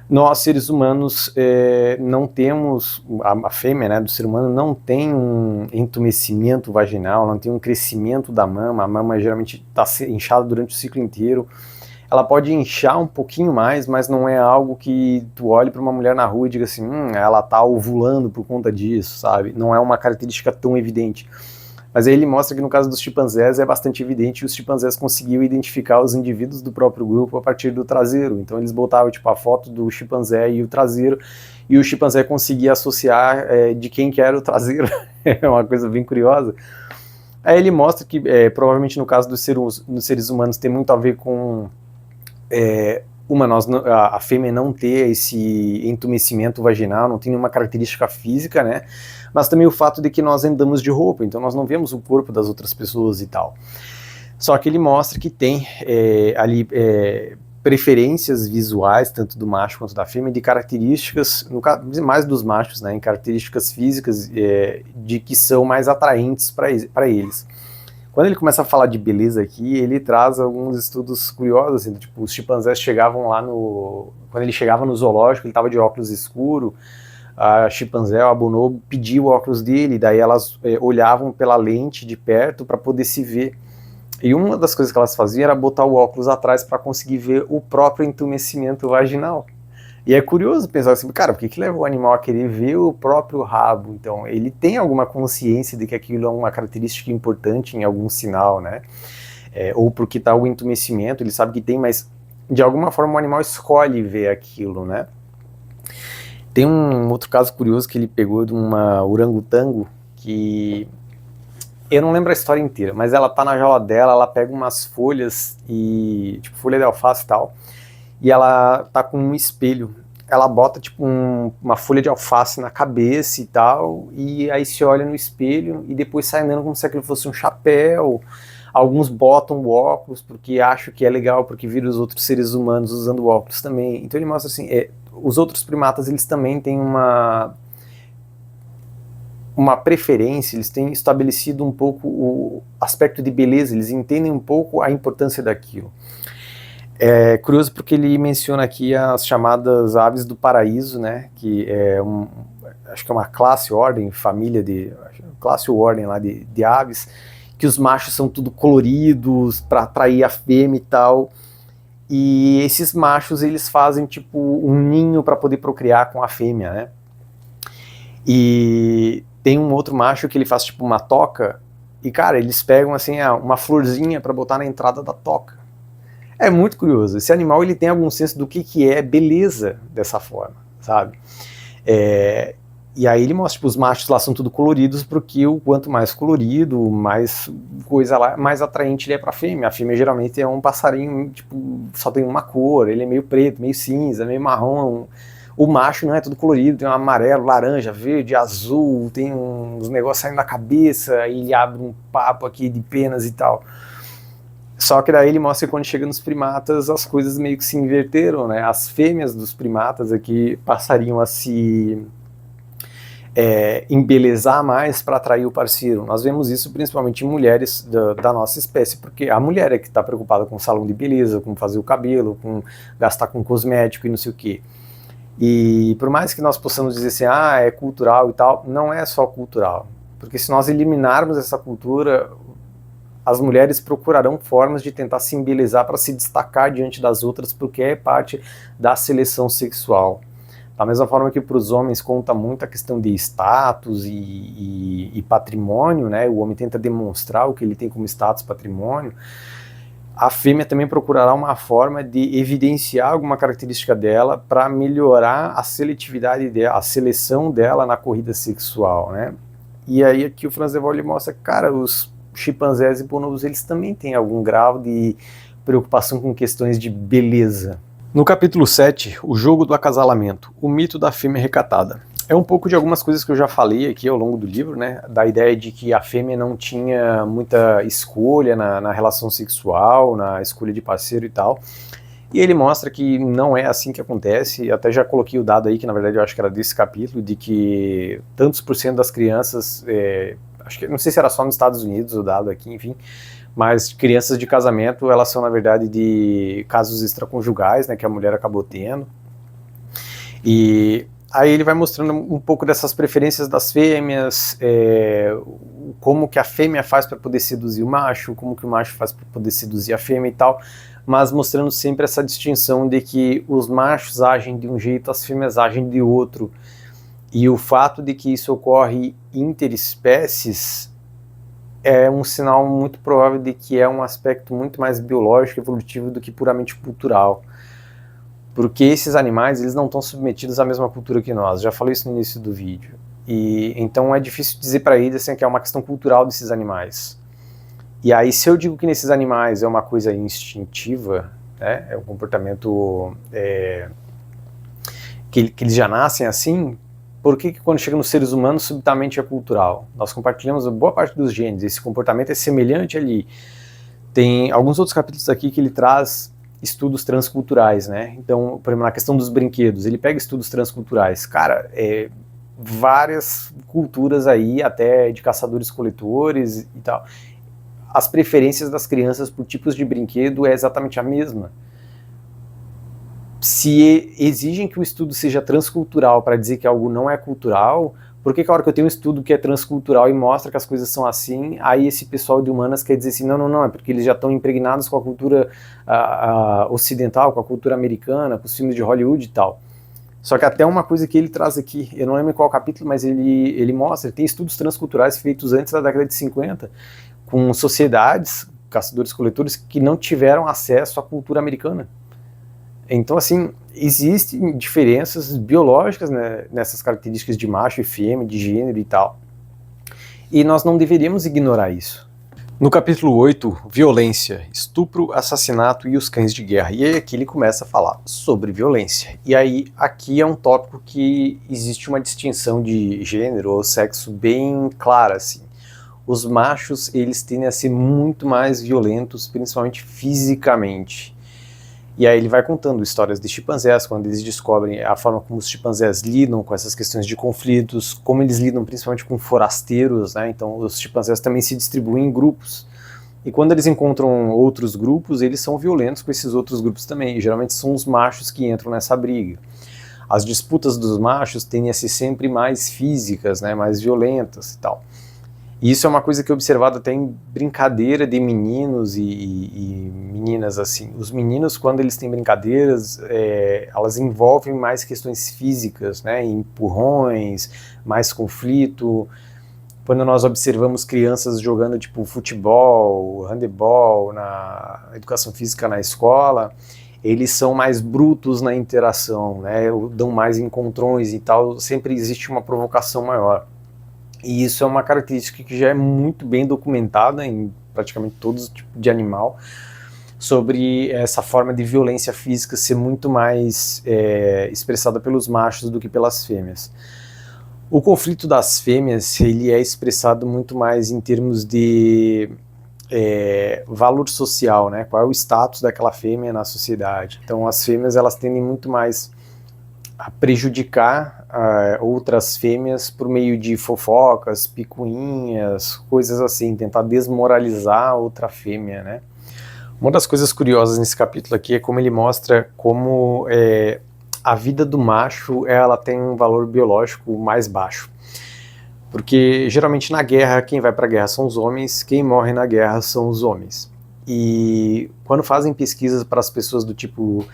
Nós, seres humanos, não temos, a fêmea, né, do ser humano não tem um entumecimento vaginal, não tem um crescimento da mama, a mama geralmente está inchada durante o ciclo inteiro. Ela pode inchar um pouquinho mais, mas não é algo que tu olhe para uma mulher na rua e diga assim, ela está ovulando por conta disso, sabe? Não é uma característica tão evidente. Mas aí ele mostra que no caso dos chimpanzés é bastante evidente e os chimpanzés conseguiam identificar os indivíduos do próprio grupo a partir do traseiro. Então eles botavam tipo, a foto do chimpanzé e o traseiro, e o chimpanzé conseguia associar de quem que era o traseiro. É uma coisa bem curiosa. Aí ele mostra que provavelmente no caso dos seres humanos tem muito a ver com a fêmea não ter esse entumecimento vaginal, não tem nenhuma característica física, né? Mas também o fato de que nós andamos de roupa, então nós não vemos o corpo das outras pessoas e tal. Só que ele mostra que tem ali preferências visuais, tanto do macho quanto da fêmea, de características, no caso, mais dos machos, né, em características físicas de que são mais atraentes para eles. Quando ele começa a falar de beleza aqui, ele traz alguns estudos curiosos, assim, tipo, os chimpanzés chegavam lá quando ele chegava no zoológico, ele estava de óculos escuro, a chimpanzé, a bonobo, pedia o óculos dele, daí elas olhavam pela lente de perto para poder se ver. E uma das coisas que elas faziam era botar o óculos atrás para conseguir ver o próprio entumecimento vaginal. E é curioso pensar assim, cara, por que leva o animal a querer ver o próprio rabo? Então, ele tem alguma consciência de que aquilo é uma característica importante em algum sinal, né? Ou porque está o entumecimento, ele sabe que tem, mas de alguma forma o animal escolhe ver aquilo, né? Tem um outro caso curioso que ele pegou de uma orangotango, que eu não lembro a história inteira, mas ela tá na jaula dela, ela pega umas folhas, tipo folha de alface e tal, e ela tá com um espelho. Ela bota tipo uma folha de alface na cabeça e tal, e aí se olha no espelho e depois sai andando como se aquilo fosse um chapéu. Alguns botam o óculos porque acham que é legal, porque viram os outros seres humanos usando óculos também. Então ele mostra assim, os outros primatas eles também têm uma preferência, eles têm estabelecido um pouco o aspecto de beleza, eles entendem um pouco a importância daquilo. É curioso porque ele menciona aqui as chamadas aves do paraíso, né, que é acho que é uma classe, ordem, família classe ou ordem lá de aves, que os machos são tudo coloridos para atrair a fêmea e tal, e esses machos eles fazem tipo um ninho para poder procriar com a fêmea, né, e tem um outro macho que ele faz tipo uma toca, e cara, eles pegam assim uma florzinha para botar na entrada da toca. É muito curioso, esse animal ele tem algum senso do que é beleza dessa forma, sabe? E aí ele mostra, tipo, os machos lá são tudo coloridos, porque o quanto mais colorido, mais coisa lá, mais atraente ele é pra fêmea. A fêmea geralmente é um passarinho, tipo, só tem uma cor, ele é meio preto, meio cinza, meio marrom. O macho não é tudo colorido, tem um amarelo, laranja, verde, azul, tem uns negócios saindo da cabeça, aí ele abre um papo aqui de penas e tal. Só que daí ele mostra que quando chega nos primatas as coisas meio que se inverteram, né? As fêmeas dos primatas aqui passariam a se embelezar mais para atrair o parceiro. Nós vemos isso principalmente em mulheres da nossa espécie, porque a mulher é que está preocupada com salão de beleza, com fazer o cabelo, com gastar com cosmético e não sei o quê. E por mais que nós possamos dizer assim, é cultural e tal, não é só cultural. Porque se nós eliminarmos essa cultura, as mulheres procurarão formas de tentar se embelezar para se destacar diante das outras, porque é parte da seleção sexual. Da mesma forma que para os homens conta muito a questão de status e patrimônio, né? O homem tenta demonstrar o que ele tem como status, patrimônio. A fêmea também procurará uma forma de evidenciar alguma característica dela para melhorar a seletividade dela, a seleção dela na corrida sexual, né? E aí aqui o Franz de Waal mostra, cara, os chimpanzés e bonobos, eles também têm algum grau de preocupação com questões de beleza. No capítulo 7, o jogo do acasalamento, o mito da fêmea recatada. É um pouco de algumas coisas que eu já falei aqui ao longo do livro, né, da ideia de que a fêmea não tinha muita escolha na relação sexual, na escolha de parceiro e tal, e ele mostra que não é assim que acontece. Até já coloquei o dado aí, que na verdade eu acho que era desse capítulo, de que tantos por cento das crianças, acho que não sei se era só nos Estados Unidos o dado aqui, enfim, mas crianças de casamento, elas são na verdade de casos extraconjugais, né, que a mulher acabou tendo. E aí ele vai mostrando um pouco dessas preferências das fêmeas, como que a fêmea faz para poder seduzir o macho, como que o macho faz para poder seduzir a fêmea e tal, mas mostrando sempre essa distinção de que os machos agem de um jeito, as fêmeas agem de outro. E o fato de que isso ocorre interespécies é um sinal muito provável de que é um aspecto muito mais biológico, evolutivo, do que puramente cultural. Porque esses animais, eles não estão submetidos à mesma cultura que nós. Já falei isso no início do vídeo. E então é difícil dizer para eles assim, que é uma questão cultural desses animais. E aí, se eu digo que nesses animais é uma coisa instintiva, né, é um comportamento que eles já nascem assim, por que quando chega nos seres humanos, subitamente é cultural? Nós compartilhamos boa parte dos genes, esse comportamento é semelhante ali. Tem alguns outros capítulos aqui que ele traz estudos transculturais, né? Então, por exemplo, na questão dos brinquedos, ele pega estudos transculturais. Cara, várias culturas aí, até de caçadores-coletores e tal. As preferências das crianças por tipos de brinquedo é exatamente a mesma. Se exigem que o estudo seja transcultural para dizer que algo não é cultural, por que a hora que eu tenho um estudo que é transcultural e mostra que as coisas são assim, aí esse pessoal de humanas quer dizer assim, não, é porque eles já estão impregnados com a cultura ocidental, com a cultura americana, com os filmes de Hollywood e tal. Só que até uma coisa que ele traz aqui, eu não lembro qual capítulo, mas ele mostra, ele tem estudos transculturais feitos antes da década de 50, com sociedades, caçadores-coletores, que não tiveram acesso à cultura americana. Então, assim, existem diferenças biológicas, né, nessas características de macho e fêmea, de gênero e tal. E nós não deveríamos ignorar isso. No capítulo 8, violência, estupro, assassinato e os cães de guerra. E aí aqui ele começa a falar sobre violência. E aí aqui é um tópico que existe uma distinção de gênero ou sexo bem clara, assim. Os machos, eles tendem a ser muito mais violentos, principalmente fisicamente. E aí ele vai contando histórias de chimpanzés, quando eles descobrem a forma como os chimpanzés lidam com essas questões de conflitos, como eles lidam principalmente com forasteiros, né? Então os chimpanzés também se distribuem em grupos. E quando eles encontram outros grupos, eles são violentos com esses outros grupos também. E geralmente são os machos que entram nessa briga. As disputas dos machos tendem a ser sempre mais físicas, né? Mais violentas e tal. E isso é uma coisa que é observado até em brincadeira de meninos e meninas, assim. Os meninos, quando eles têm brincadeiras, elas envolvem mais questões físicas, né, empurrões, mais conflito. Quando nós observamos crianças jogando tipo futebol, handebol, na educação física na escola, eles são mais brutos na interação, né, dão mais encontrões e tal, sempre existe uma provocação maior. E isso é uma característica que já é muito bem documentada em praticamente todos os tipos de animal, sobre essa forma de violência física ser muito mais expressada pelos machos do que pelas fêmeas. O conflito das fêmeas, ele é expressado muito mais em termos de valor social, né? Qual é o status daquela fêmea na sociedade. Então as fêmeas, elas tendem muito mais a prejudicar outras fêmeas por meio de fofocas, picuinhas, coisas assim, tentar desmoralizar outra fêmea, né? Uma das coisas curiosas nesse capítulo aqui é como ele mostra como a vida do macho, ela tem um valor biológico mais baixo. Porque geralmente na guerra, quem vai para a guerra são os homens, quem morre na guerra são os homens. E quando fazem pesquisas para as pessoas do tipo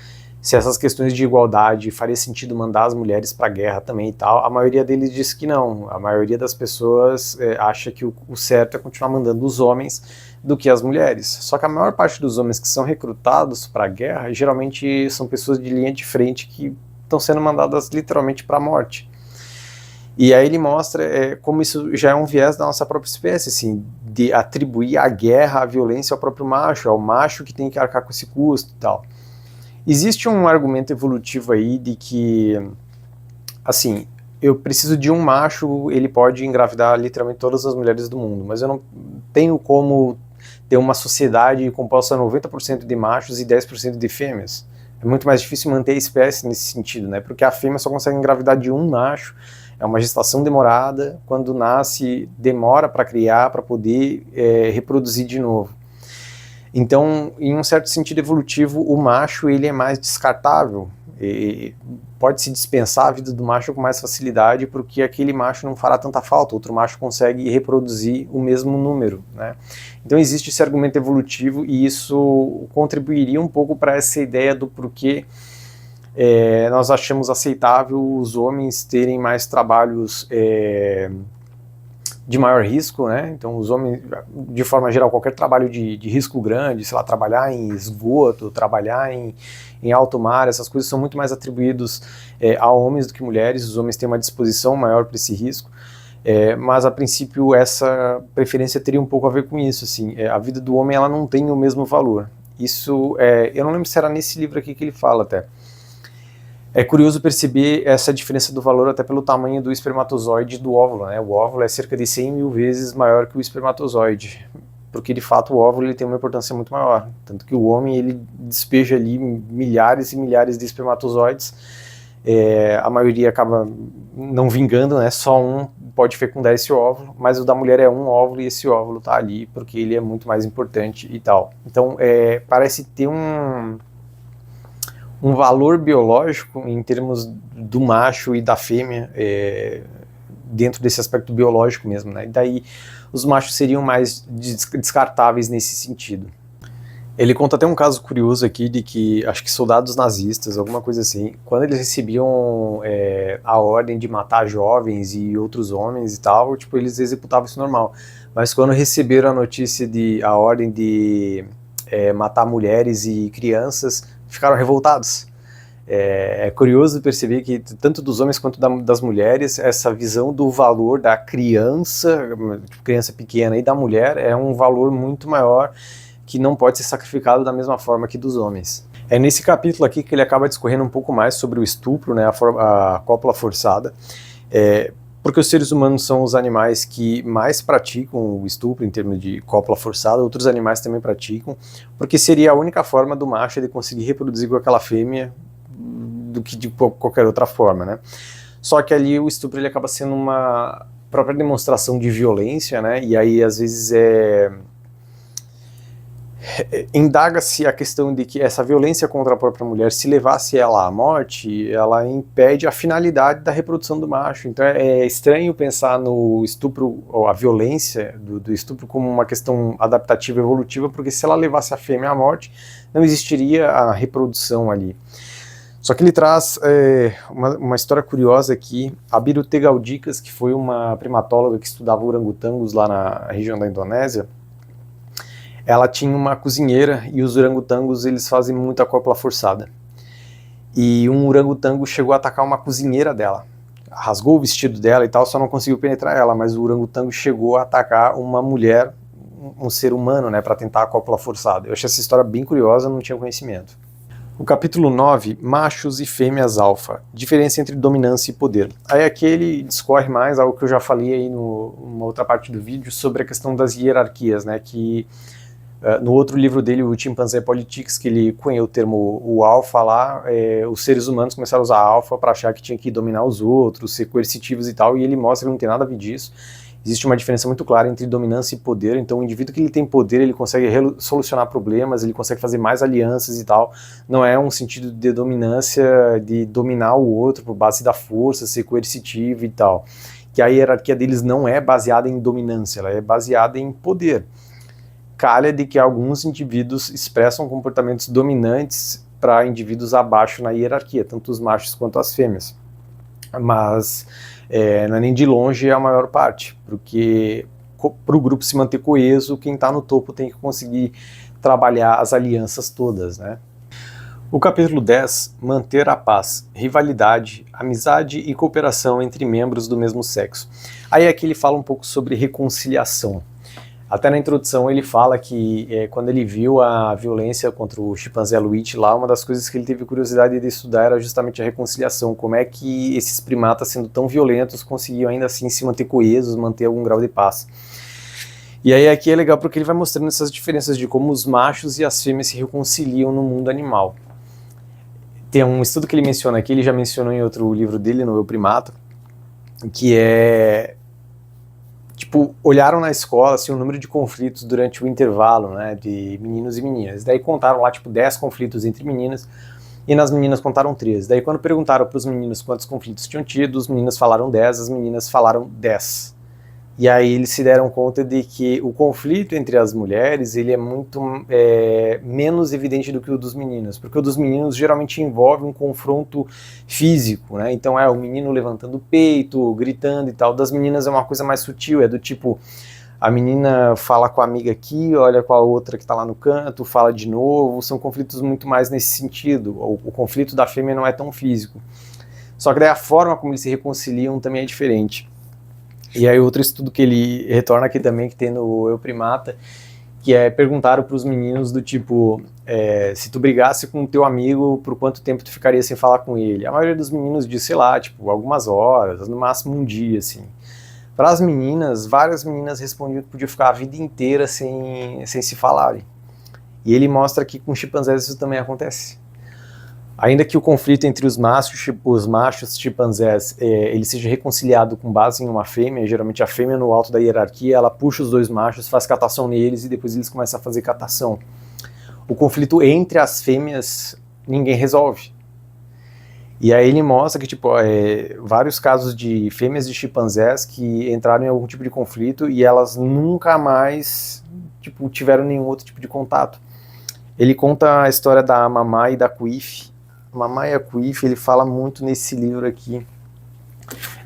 se essas questões de igualdade faria sentido mandar as mulheres para a guerra também e tal, a maioria deles diz que não. A maioria das pessoas acha que o certo é continuar mandando os homens do que as mulheres. Só que a maior parte dos homens que são recrutados para a guerra geralmente são pessoas de linha de frente que estão sendo mandadas literalmente para a morte. E aí ele mostra como isso já é um viés da nossa própria espécie, assim, de atribuir a guerra, a violência ao próprio macho, é o macho que tem que arcar com esse custo e tal. Existe um argumento evolutivo aí de que, assim, eu preciso de um macho, ele pode engravidar literalmente todas as mulheres do mundo, mas eu não tenho como ter uma sociedade composta 90% de machos e 10% de fêmeas. É muito mais difícil manter a espécie nesse sentido, né? Porque a fêmea só consegue engravidar de um macho, é uma gestação demorada, quando nasce demora para criar, para poder reproduzir de novo. Então, em um certo sentido evolutivo, o macho ele é mais descartável, pode-se dispensar a vida do macho com mais facilidade, porque aquele macho não fará tanta falta, outro macho consegue reproduzir o mesmo número, né? Então existe esse argumento evolutivo e isso contribuiria um pouco para essa ideia do porquê nós achamos aceitável os homens terem mais trabalhos de maior risco, né? Então os homens, de forma geral, qualquer trabalho de risco grande, sei lá, trabalhar em esgoto, trabalhar em alto mar, essas coisas são muito mais atribuídos a homens do que mulheres. Os homens têm uma disposição maior para esse risco, mas a princípio essa preferência teria um pouco a ver com isso, assim, a vida do homem ela não tem o mesmo valor. Isso, eu não lembro se era nesse livro aqui que ele fala até. É curioso perceber essa diferença do valor até pelo tamanho do espermatozoide e do óvulo, né? O óvulo é cerca de 100 mil vezes maior que o espermatozoide, porque de fato o óvulo ele tem uma importância muito maior, tanto que o homem ele despeja ali milhares e milhares de espermatozoides, a maioria acaba não vingando, né? Só um pode fecundar esse óvulo, mas o da mulher é um óvulo e esse óvulo está ali porque ele é muito mais importante e tal. Então parece ter um valor biológico em termos do macho e da fêmea, dentro desse aspecto biológico mesmo, né? E daí os machos seriam mais descartáveis nesse sentido. Ele conta até um caso curioso aqui de que, acho que soldados nazistas, alguma coisa assim, quando eles recebiam a ordem de matar jovens e outros homens e tal, tipo, eles executavam isso normal. Mas quando receberam a ordem de matar mulheres e crianças, ficaram revoltados. É curioso perceber que, tanto dos homens quanto das mulheres, essa visão do valor da criança, tipo, criança pequena, e da mulher é um valor muito maior, que não pode ser sacrificado da mesma forma que dos homens. É nesse capítulo aqui que ele acaba discorrendo um pouco mais sobre o estupro, né, a cópula forçada, porque os seres humanos são os animais que mais praticam o estupro em termos de cópula forçada, outros animais também praticam, porque seria a única forma do macho de conseguir reproduzir com aquela fêmea do que de qualquer outra forma, né? Só que ali o estupro ele acaba sendo uma própria demonstração de violência, né? E aí às vezes indaga-se a questão de que essa violência contra a própria mulher, se levasse ela à morte, ela impede a finalidade da reprodução do macho. Então é estranho pensar no estupro, ou a violência do estupro, como uma questão adaptativa evolutiva, porque se ela levasse a fêmea à morte, não existiria a reprodução ali. Só que ele traz uma história curiosa aqui. A Birute Galdikas, que foi uma primatóloga que estudava orangotangos lá na região da Indonésia, ela tinha uma cozinheira, e os orangotangos eles fazem muita cópula forçada. E um orangotango chegou a atacar uma cozinheira dela, rasgou o vestido dela e tal, só não conseguiu penetrar ela, mas o orangotango chegou a atacar uma mulher, um ser humano, né, para tentar a cópula forçada. Eu achei essa história bem curiosa, não tinha conhecimento. O capítulo 9, machos e fêmeas alfa, diferença entre dominância e poder. Aí aqui ele discorre mais algo que eu já falei aí numa outra parte do vídeo, sobre a questão das hierarquias, né, que no outro livro dele, o Chimpanzee Politics, que ele cunhou o termo o alfa lá, os seres humanos começaram a usar alfa para achar que tinha que dominar os outros, ser coercitivos e tal, e ele mostra que não tem nada a ver disso. Existe uma diferença muito clara entre dominância e poder. Então o indivíduo que ele tem poder, ele consegue solucionar problemas, ele consegue fazer mais alianças e tal. Não é um sentido de dominância, de dominar o outro por base da força, ser coercitivo e tal. Que a hierarquia deles não é baseada em dominância, ela é baseada em poder. Calha de que alguns indivíduos expressam comportamentos dominantes para indivíduos abaixo na hierarquia, tanto os machos quanto as fêmeas. Mas não é nem de longe a maior parte, porque para o grupo se manter coeso, quem está no topo tem que conseguir trabalhar as alianças todas, né? O capítulo 10, manter a paz, rivalidade, amizade e cooperação entre membros do mesmo sexo. Aí aqui ele fala um pouco sobre reconciliação. Até na introdução ele fala que quando ele viu a violência contra o chimpanzé Luigi lá, uma das coisas que ele teve curiosidade de estudar era justamente a reconciliação, como é que esses primatas, sendo tão violentos, conseguiam ainda assim se manter coesos, manter algum grau de paz. E aí aqui é legal porque ele vai mostrando essas diferenças de como os machos e as fêmeas se reconciliam no mundo animal. Tem um estudo que ele menciona aqui, ele já mencionou em outro livro dele, no Eu Primata, que tipo, olharam na escola assim, o número de conflitos durante o intervalo, né, de meninos e meninas. Daí contaram lá, tipo, 10 conflitos entre meninas, e nas meninas contaram 13. Daí quando perguntaram para os meninos quantos conflitos tinham tido, os meninos falaram 10, as meninas falaram 10. E aí eles se deram conta de que o conflito entre as mulheres, ele é muito menos evidente do que o dos meninos, porque o dos meninos geralmente envolve um confronto físico, né? Então o menino levantando o peito, gritando e tal. Das meninas é uma coisa mais sutil, é do tipo, a menina fala com a amiga aqui, olha com a outra que está lá no canto, fala de novo. São conflitos muito mais nesse sentido. O conflito da fêmea não é tão físico. Só que daí a forma como eles se reconciliam também é diferente. E aí outro estudo que ele retorna aqui também, que tem no Eu Primata, que perguntaram para os meninos do tipo, se tu brigasse com o teu amigo, por quanto tempo tu ficaria sem falar com ele? A maioria dos meninos disse, sei lá, tipo, algumas horas, no máximo um dia, assim. Para as meninas, várias meninas respondiam que podiam ficar a vida inteira sem se falarem. E ele mostra que com chimpanzés isso também acontece. Ainda que o conflito entre os machos chimpanzés ele seja reconciliado com base em uma fêmea, geralmente a fêmea no alto da hierarquia, ela puxa os dois machos, faz catação neles e depois eles começam a fazer catação. O conflito entre as fêmeas ninguém resolve. E aí ele mostra que tipo, vários casos de fêmeas de chimpanzés que entraram em algum tipo de conflito e elas nunca mais tipo, tiveram nenhum outro tipo de contato. Ele conta a história da Mamá e da Cuif. A Mamá e a Cuif, ele fala muito nesse livro aqui.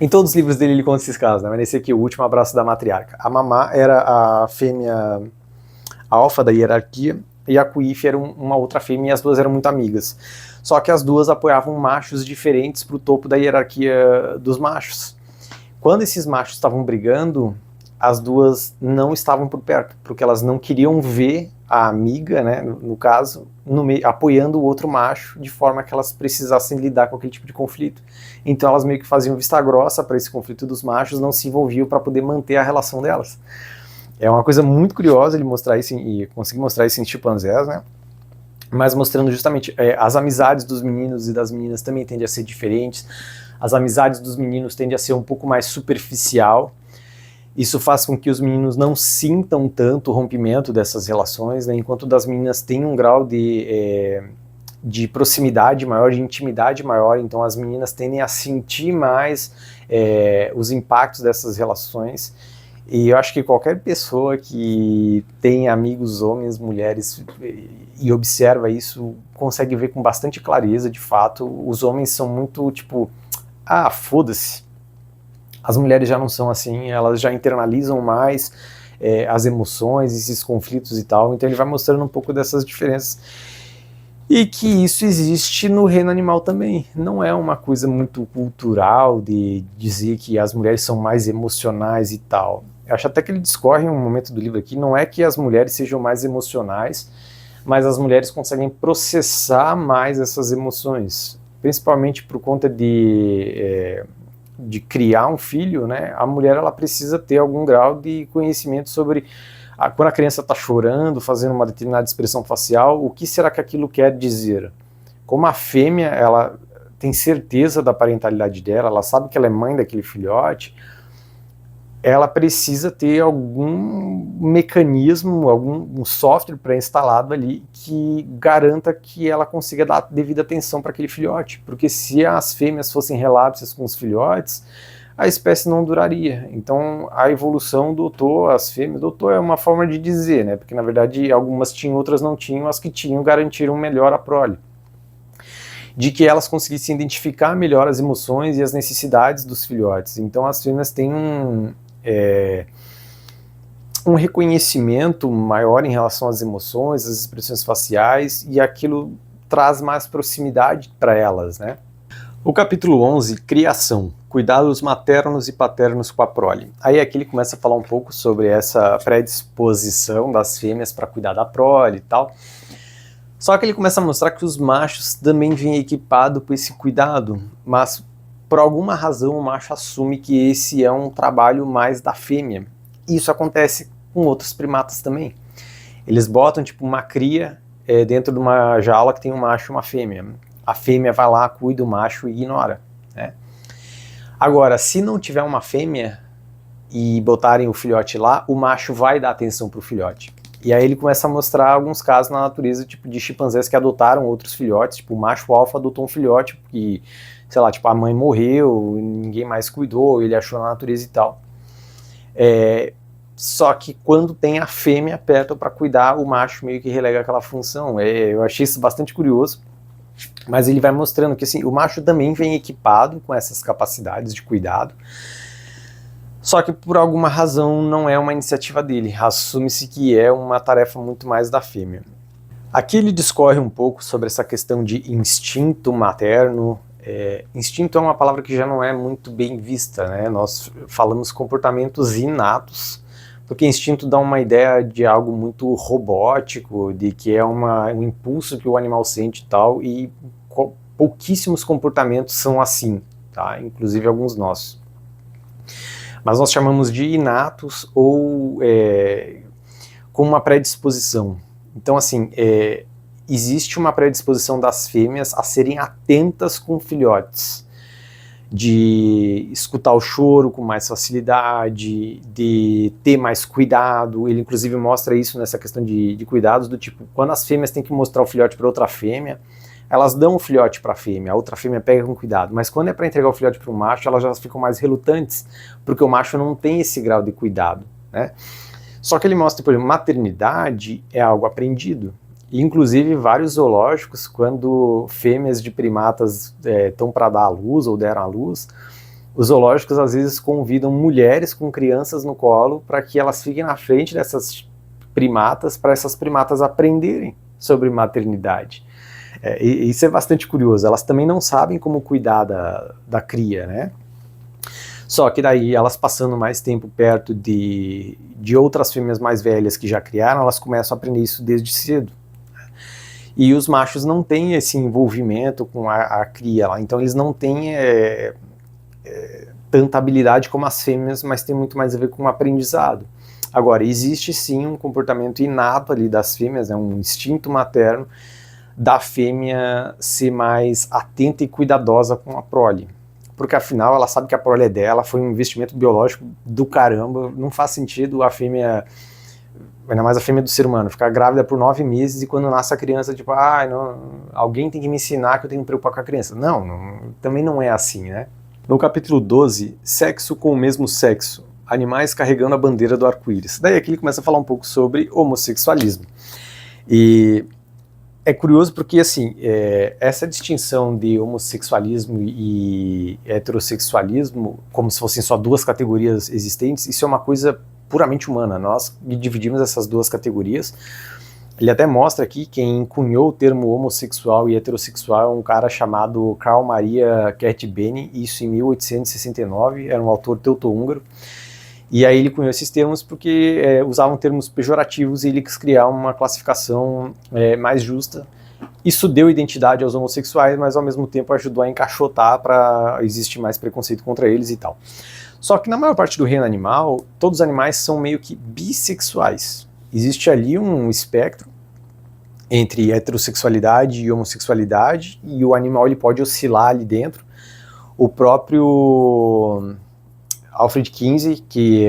Em todos os livros dele ele conta esses casos, né? Mas nesse aqui, O Último Abraço da Matriarca. A Mamá era a fêmea alfa da hierarquia, e a Cuif era uma outra fêmea, e as duas eram muito amigas. Só que as duas apoiavam machos diferentes para o topo da hierarquia dos machos. Quando esses machos estavam brigando, as duas não estavam por perto, porque elas não queriam ver a amiga, né, no caso, apoiando o outro macho, de forma que elas precisassem lidar com aquele tipo de conflito. Então elas meio que faziam vista grossa para esse conflito dos machos, não se envolviam para poder manter a relação delas. É uma coisa muito curiosa ele mostrar isso e conseguir mostrar isso em chimpanzés, né? Mas mostrando justamente as amizades dos meninos e das meninas também tendem a ser diferentes. As amizades dos meninos tendem a ser um pouco mais superficial. Isso faz com que os meninos não sintam tanto o rompimento dessas relações, né? Enquanto das meninas tem um grau de proximidade maior, de intimidade maior. Então as meninas tendem a sentir mais os impactos dessas relações. E eu acho que qualquer pessoa que tem amigos homens, mulheres, e observa isso, consegue ver com bastante clareza, de fato, os homens são muito tipo, foda-se. As mulheres já não são assim, elas já internalizam mais as emoções, esses conflitos e tal, então ele vai mostrando um pouco dessas diferenças. E que isso existe no reino animal também. Não é uma coisa muito cultural de dizer que as mulheres são mais emocionais e tal. Eu acho até que ele discorre em um momento do livro aqui, não é que as mulheres sejam mais emocionais, mas as mulheres conseguem processar mais essas emoções, principalmente por conta de criar um filho, né? A mulher ela precisa ter algum grau de conhecimento sobre quando a criança está chorando, fazendo uma determinada expressão facial, o que será que aquilo quer dizer? Como a fêmea, ela tem certeza da parentalidade dela, ela sabe que ela é mãe daquele filhote, ela precisa ter algum mecanismo, algum software pré-instalado ali que garanta que ela consiga dar devida atenção para aquele filhote, porque se as fêmeas fossem relapsas com os filhotes, a espécie não duraria. Então a evolução dotou as fêmeas, dotou é uma forma de dizer, né? Porque na verdade algumas tinham, outras não tinham, as que tinham garantiram melhor a prole. De que elas conseguissem identificar melhor as emoções e as necessidades dos filhotes. Então as fêmeas têm um reconhecimento maior em relação às emoções, às expressões faciais, e aquilo traz mais proximidade para elas, né? O capítulo 11, Criação, cuidados maternos e paternos com a prole. Aí aqui ele começa a falar um pouco sobre essa predisposição das fêmeas para cuidar da prole e tal. Só que ele começa a mostrar que os machos também vêm equipados com esse cuidado, mas por alguma razão o macho assume que esse é um trabalho mais da fêmea. E isso acontece com outros primatas também. Eles botam tipo uma cria dentro de uma jaula que tem um macho e uma fêmea. A fêmea vai lá, cuida do macho e ignora, né? Agora, se não tiver uma fêmea e botarem o filhote lá, o macho vai dar atenção pro filhote. E aí ele começa a mostrar alguns casos na natureza, tipo de chimpanzés que adotaram outros filhotes, tipo o macho alfa adotou um filhote porque, sei lá, tipo a mãe morreu, ninguém mais cuidou, ele achou na natureza e tal. Só que quando tem a fêmea perto para cuidar, o macho meio que relega aquela função. Eu achei isso bastante curioso. Mas ele vai mostrando que assim, o macho também vem equipado com essas capacidades de cuidado, só que por alguma razão não é uma iniciativa dele, assume-se que é uma tarefa muito mais da fêmea. Aqui ele discorre um pouco sobre essa questão de instinto materno. Instinto é uma palavra que já não é muito bem vista, né? Nós falamos comportamentos inatos, porque instinto dá uma ideia de algo muito robótico, de que é um impulso que o animal sente e tal, e pouquíssimos comportamentos são assim, tá? Inclusive alguns nossos. Mas nós chamamos de inatos ou com uma predisposição. Então assim, existe uma predisposição das fêmeas a serem atentas com filhotes, de escutar o choro com mais facilidade, de ter mais cuidado. Ele inclusive mostra isso nessa questão de cuidados, do tipo, quando as fêmeas têm que mostrar o filhote para outra fêmea, elas dão o filhote para a fêmea, a outra fêmea pega com cuidado, mas quando é para entregar o filhote para o macho, elas já ficam mais relutantes, porque o macho não tem esse grau de cuidado, né? Só que ele mostra, por exemplo, maternidade é algo aprendido, Inclusive, vários zoológicos, quando fêmeas de primatas estão para dar à luz ou deram à luz, os zoológicos às vezes convidam mulheres com crianças no colo para que elas fiquem na frente dessas primatas, para essas primatas aprenderem sobre maternidade. Isso é bastante curioso. Elas também não sabem como cuidar da cria, né? Só que daí, elas passando mais tempo perto de outras fêmeas mais velhas que já criaram, elas começam a aprender isso desde cedo. E os machos não têm esse envolvimento com a cria lá, então eles não têm tanta habilidade como as fêmeas, mas tem muito mais a ver com o aprendizado. Agora, existe sim um comportamento inato ali das fêmeas, um instinto materno da fêmea ser mais atenta e cuidadosa com a prole. Porque afinal ela sabe que a prole é dela, foi um investimento biológico do caramba, não faz sentido a fêmea, ainda mais a fêmea do ser humano, ficar grávida por 9 meses e quando nasce a criança, tipo, não, alguém tem que me ensinar que eu tenho que me preocupar com a criança. Não, também não é assim, né? No capítulo 12, sexo com o mesmo sexo, animais carregando a bandeira do arco-íris. Daí aqui ele começa a falar um pouco sobre homossexualismo. E é curioso porque, assim, essa distinção de homossexualismo e heterossexualismo, como se fossem só duas categorias existentes, isso é uma coisa puramente humana. Nós dividimos essas duas categorias. Ele até mostra aqui quem cunhou o termo homossexual e heterossexual é um cara chamado Carl Maria Kertbeny, isso em 1869, era um autor teuto-húngaro. E aí ele cunhou esses termos porque usavam termos pejorativos e ele quis criar uma classificação mais justa. Isso deu identidade aos homossexuais, mas ao mesmo tempo ajudou a encaixotar para existir mais preconceito contra eles e tal. Só que na maior parte do reino animal, todos os animais são meio que bissexuais. Existe ali um espectro entre heterossexualidade e homossexualidade, e o animal ele pode oscilar ali dentro. O próprio Alfred Kinsey, que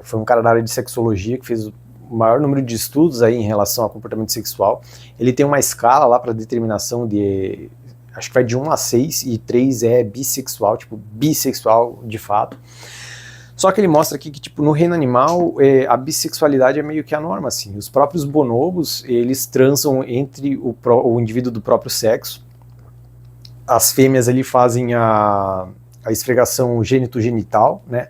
foi um cara da área de sexologia, que fez o maior número de estudos aí em relação ao comportamento sexual, ele tem uma escala lá para determinação de, acho que vai de 1 a 6, e 3 é bissexual, tipo, bissexual de fato. Só que ele mostra aqui que, tipo, no reino animal, a bissexualidade é meio que a norma, assim. Os próprios bonobos, eles transam entre o indivíduo do próprio sexo. As fêmeas ali fazem a esfregação gênito-genital, né?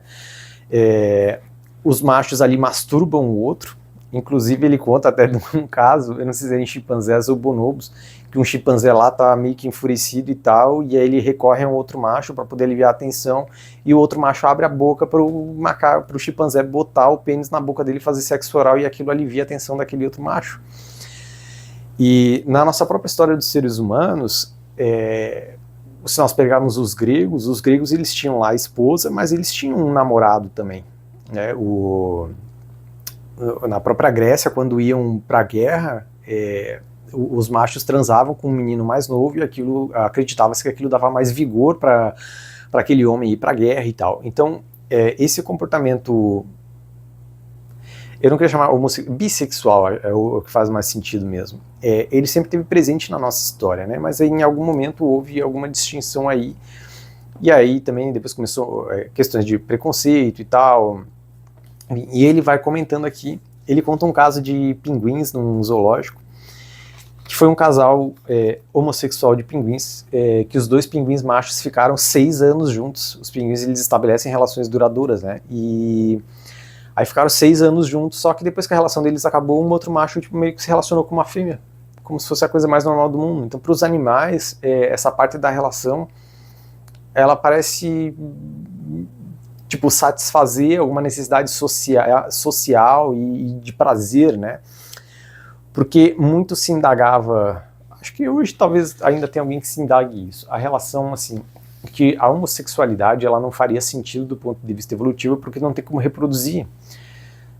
Os machos ali masturbam o outro. Inclusive ele conta até de um caso, eu não sei se é em chimpanzés ou bonobos, que um chimpanzé lá tá meio que enfurecido e tal, e aí ele recorre a um outro macho para poder aliviar a tensão, e o outro macho abre a boca para o chimpanzé botar o pênis na boca dele e fazer sexo oral, e aquilo alivia a tensão daquele outro macho. E na nossa própria história dos seres humanos, se nós pegarmos os gregos eles tinham lá a esposa, mas eles tinham um namorado também, né? Na própria Grécia, quando iam para a guerra, os machos transavam com um menino mais novo e aquilo acreditava-se que aquilo dava mais vigor para aquele homem ir para a guerra e tal. Então, esse comportamento, eu não queria chamar bissexual, é o que faz mais sentido mesmo. Ele sempre esteve presente na nossa história, né? Mas em algum momento houve alguma distinção aí. E aí também depois começou questões de preconceito e tal. E ele vai comentando aqui, ele conta um caso de pinguins num zoológico, que foi um casal homossexual de pinguins, que os dois pinguins machos ficaram 6 anos juntos. Os pinguins eles estabelecem relações duradouras, né? E aí ficaram 6 anos juntos, só que depois que a relação deles acabou, um outro macho tipo, meio que se relacionou com uma fêmea, como se fosse a coisa mais normal do mundo. Então, para os animais, essa parte da relação, ela parece tipo satisfazer alguma necessidade social e de prazer, né? Porque muito se indagava, acho que hoje talvez ainda tenha alguém que se indague isso, a relação assim, que a homossexualidade ela não faria sentido do ponto de vista evolutivo porque não tem como reproduzir.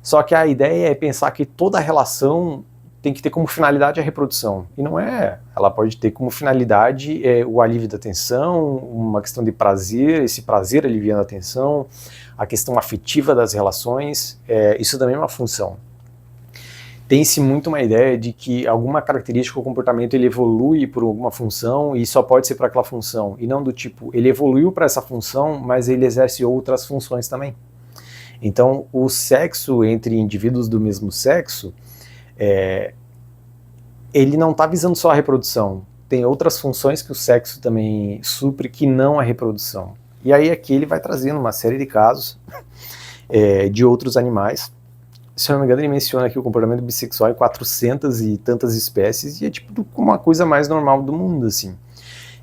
Só que a ideia é pensar que toda relação tem que ter como finalidade a reprodução, e não é. Ela pode ter como finalidade o alívio da tensão, uma questão de prazer, esse prazer aliviando a tensão, a questão afetiva das relações, isso também é uma função. Tem-se muito uma ideia de que alguma característica ou comportamento ele evolui por alguma função e só pode ser para aquela função, e não do tipo, ele evoluiu para essa função, mas ele exerce outras funções também. Então, o sexo entre indivíduos do mesmo sexo, ele não está visando só a reprodução, tem outras funções que o sexo também supre que não a reprodução. E aí aqui ele vai trazendo uma série de casos de outros animais. Se eu não me engano, ele menciona aqui o comportamento bissexual em 400 e tantas espécies, e é tipo uma coisa mais normal do mundo, assim.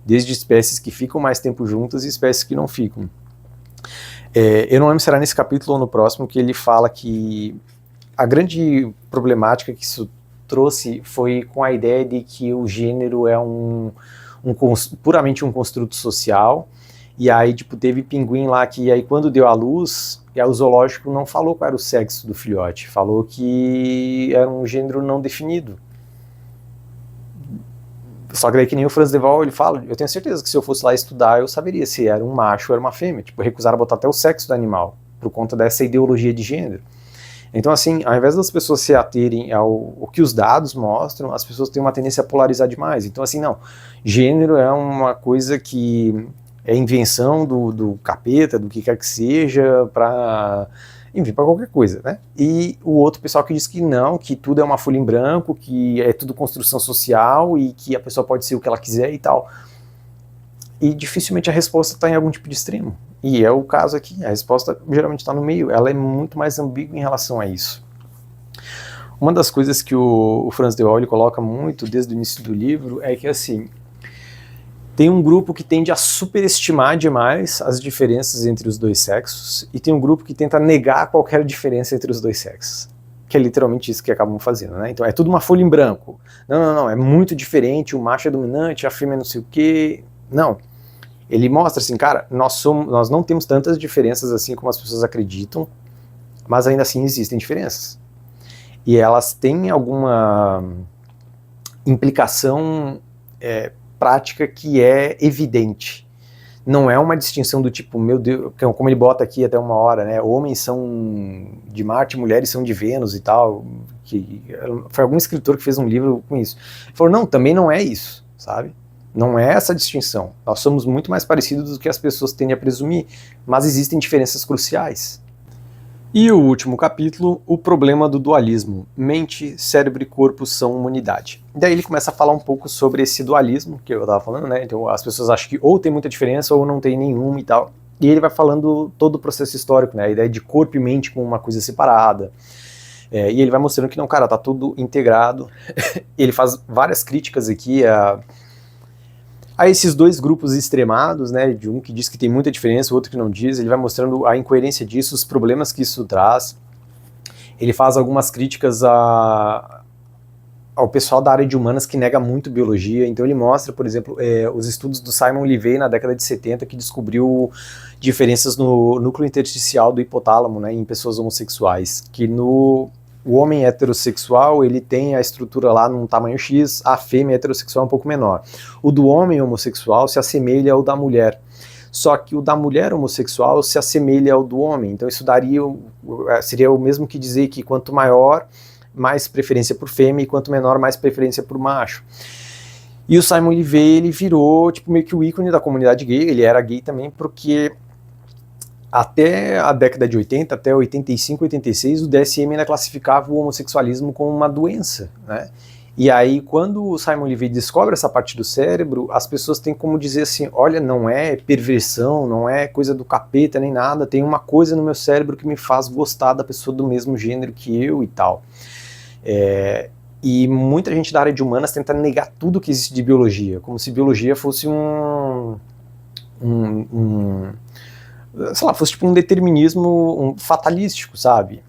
Desde espécies que ficam mais tempo juntas e espécies que não ficam. Eu não lembro se era nesse capítulo ou no próximo que ele fala que a grande problemática que isso trouxe foi com a ideia de que o gênero é puramente um construto social, e aí tipo teve pinguim lá que aí quando deu à luz, o zoológico não falou qual era o sexo do filhote, falou que era um gênero não definido. Só que daí que nem o Franz de Waal, ele fala, eu tenho certeza que se eu fosse lá estudar, eu saberia se era um macho ou era uma fêmea. Tipo, recusaram botar até o sexo do animal, por conta dessa ideologia de gênero. Então, assim, ao invés das pessoas se aterem ao que os dados mostram, as pessoas têm uma tendência a polarizar demais. Então, assim, não, gênero é uma coisa que é invenção do capeta, do que quer que seja, enfim, para qualquer coisa, né? E o outro pessoal que diz que não, que tudo é uma folha em branco, que é tudo construção social e que a pessoa pode ser o que ela quiser e tal. E dificilmente a resposta está em algum tipo de extremo. E é o caso aqui, a resposta geralmente está no meio, ela é muito mais ambígua em relação a isso. Uma das coisas que o Franz de Waal ele coloca muito desde o início do livro é que, assim, tem um grupo que tende a superestimar demais as diferenças entre os dois sexos, e tem um grupo que tenta negar qualquer diferença entre os dois sexos. Que é literalmente isso que acabam fazendo, né? Então é tudo uma folha em branco. Não, é muito diferente, o macho é dominante, a fêmea é não sei o quê. Não. Ele mostra assim, cara, nós não temos tantas diferenças assim como as pessoas acreditam, mas ainda assim existem diferenças. E elas têm alguma implicação prática que é evidente. Não é uma distinção do tipo, meu Deus, como ele bota aqui até uma hora, né? Homens são de Marte, mulheres são de Vênus e tal. Foi algum escritor que fez um livro com isso. Ele falou, não, também não é isso, sabe? Não é essa distinção. Nós somos muito mais parecidos do que as pessoas tendem a presumir, mas existem diferenças cruciais. E o último capítulo, o problema do dualismo. Mente, cérebro e corpo são uma unidade. Daí ele começa a falar um pouco sobre esse dualismo, que eu estava falando, né? Então as pessoas acham que ou tem muita diferença ou não tem nenhuma e tal. E ele vai falando todo o processo histórico, né? A ideia de corpo e mente como uma coisa separada. E ele vai mostrando que não, cara, tá tudo integrado. Ele faz várias críticas aqui a esses dois grupos extremados, né, de um que diz que tem muita diferença, o outro que não diz. Ele vai mostrando a incoerência disso, os problemas que isso traz. Ele faz algumas críticas ao pessoal da área de humanas que nega muito biologia. Então ele mostra, por exemplo, os estudos do Simon Levey na década de 70, que descobriu diferenças no núcleo intersticial do hipotálamo, né, em pessoas homossexuais, que o homem heterossexual, ele tem a estrutura lá num tamanho X, a fêmea heterossexual é um pouco menor. O do homem homossexual se assemelha ao da mulher, só que o da mulher homossexual se assemelha ao do homem. Então isso seria o mesmo que dizer que quanto maior, mais preferência por fêmea, e quanto menor, mais preferência por macho. E o Simon Levey, ele virou tipo meio que o ícone da comunidade gay. Ele era gay também porque até a década de 80, até 85, 86, o DSM ainda classificava o homossexualismo como uma doença, né? E aí, quando o Simon Levey descobre essa parte do cérebro, as pessoas têm como dizer assim, olha, não é perversão, não é coisa do capeta nem nada, tem uma coisa no meu cérebro que me faz gostar da pessoa do mesmo gênero que eu e tal. E muita gente da área de humanas tenta negar tudo que existe de biologia, como se biologia fosse sei lá, fosse tipo um determinismo fatalístico, sabe?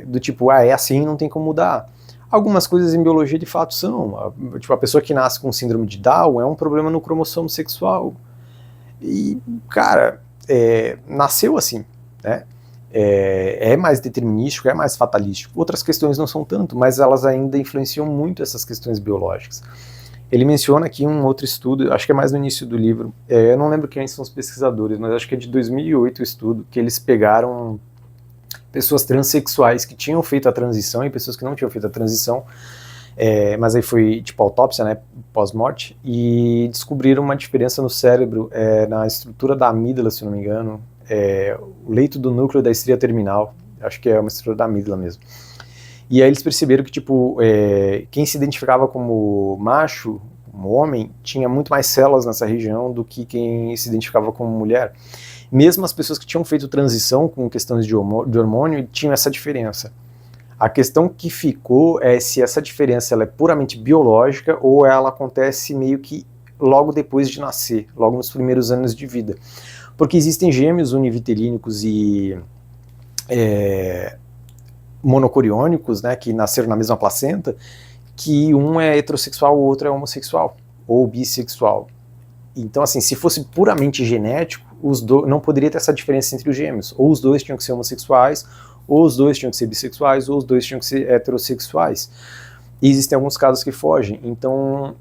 Do tipo, é assim, não tem como mudar. Algumas coisas em biologia de fato são. Tipo, a pessoa que nasce com síndrome de Down é um problema no cromossomo sexual. E, cara, nasceu assim, né? É mais determinístico, é mais fatalístico. Outras questões não são tanto, mas elas ainda influenciam muito essas questões biológicas. Ele menciona aqui um outro estudo, acho que é mais no início do livro, eu não lembro quem são os pesquisadores, mas acho que é de 2008 o estudo, que eles pegaram pessoas transexuais que tinham feito a transição e pessoas que não tinham feito a transição, mas aí foi tipo autópsia, né, pós-morte, e descobriram uma diferença no cérebro, na estrutura da amígdala, se não me engano, o leito do núcleo da estria terminal, acho que é uma estrutura da amígdala mesmo. E aí eles perceberam que, tipo, quem se identificava como macho, como homem, tinha muito mais células nessa região do que quem se identificava como mulher. Mesmo as pessoas que tinham feito transição com questões de hormônio tinham essa diferença. A questão que ficou é se essa diferença ela é puramente biológica ou ela acontece meio que logo depois de nascer, logo nos primeiros anos de vida. Porque existem gêmeos univitelínicos e monocoriônicos, né, que nasceram na mesma placenta, que um é heterossexual, o outro é homossexual ou bissexual. Então, assim, se fosse puramente genético, não poderia ter essa diferença entre os gêmeos. Ou os dois tinham que ser homossexuais, ou os dois tinham que ser bissexuais, ou os dois tinham que ser heterossexuais. E existem alguns casos que fogem. Então,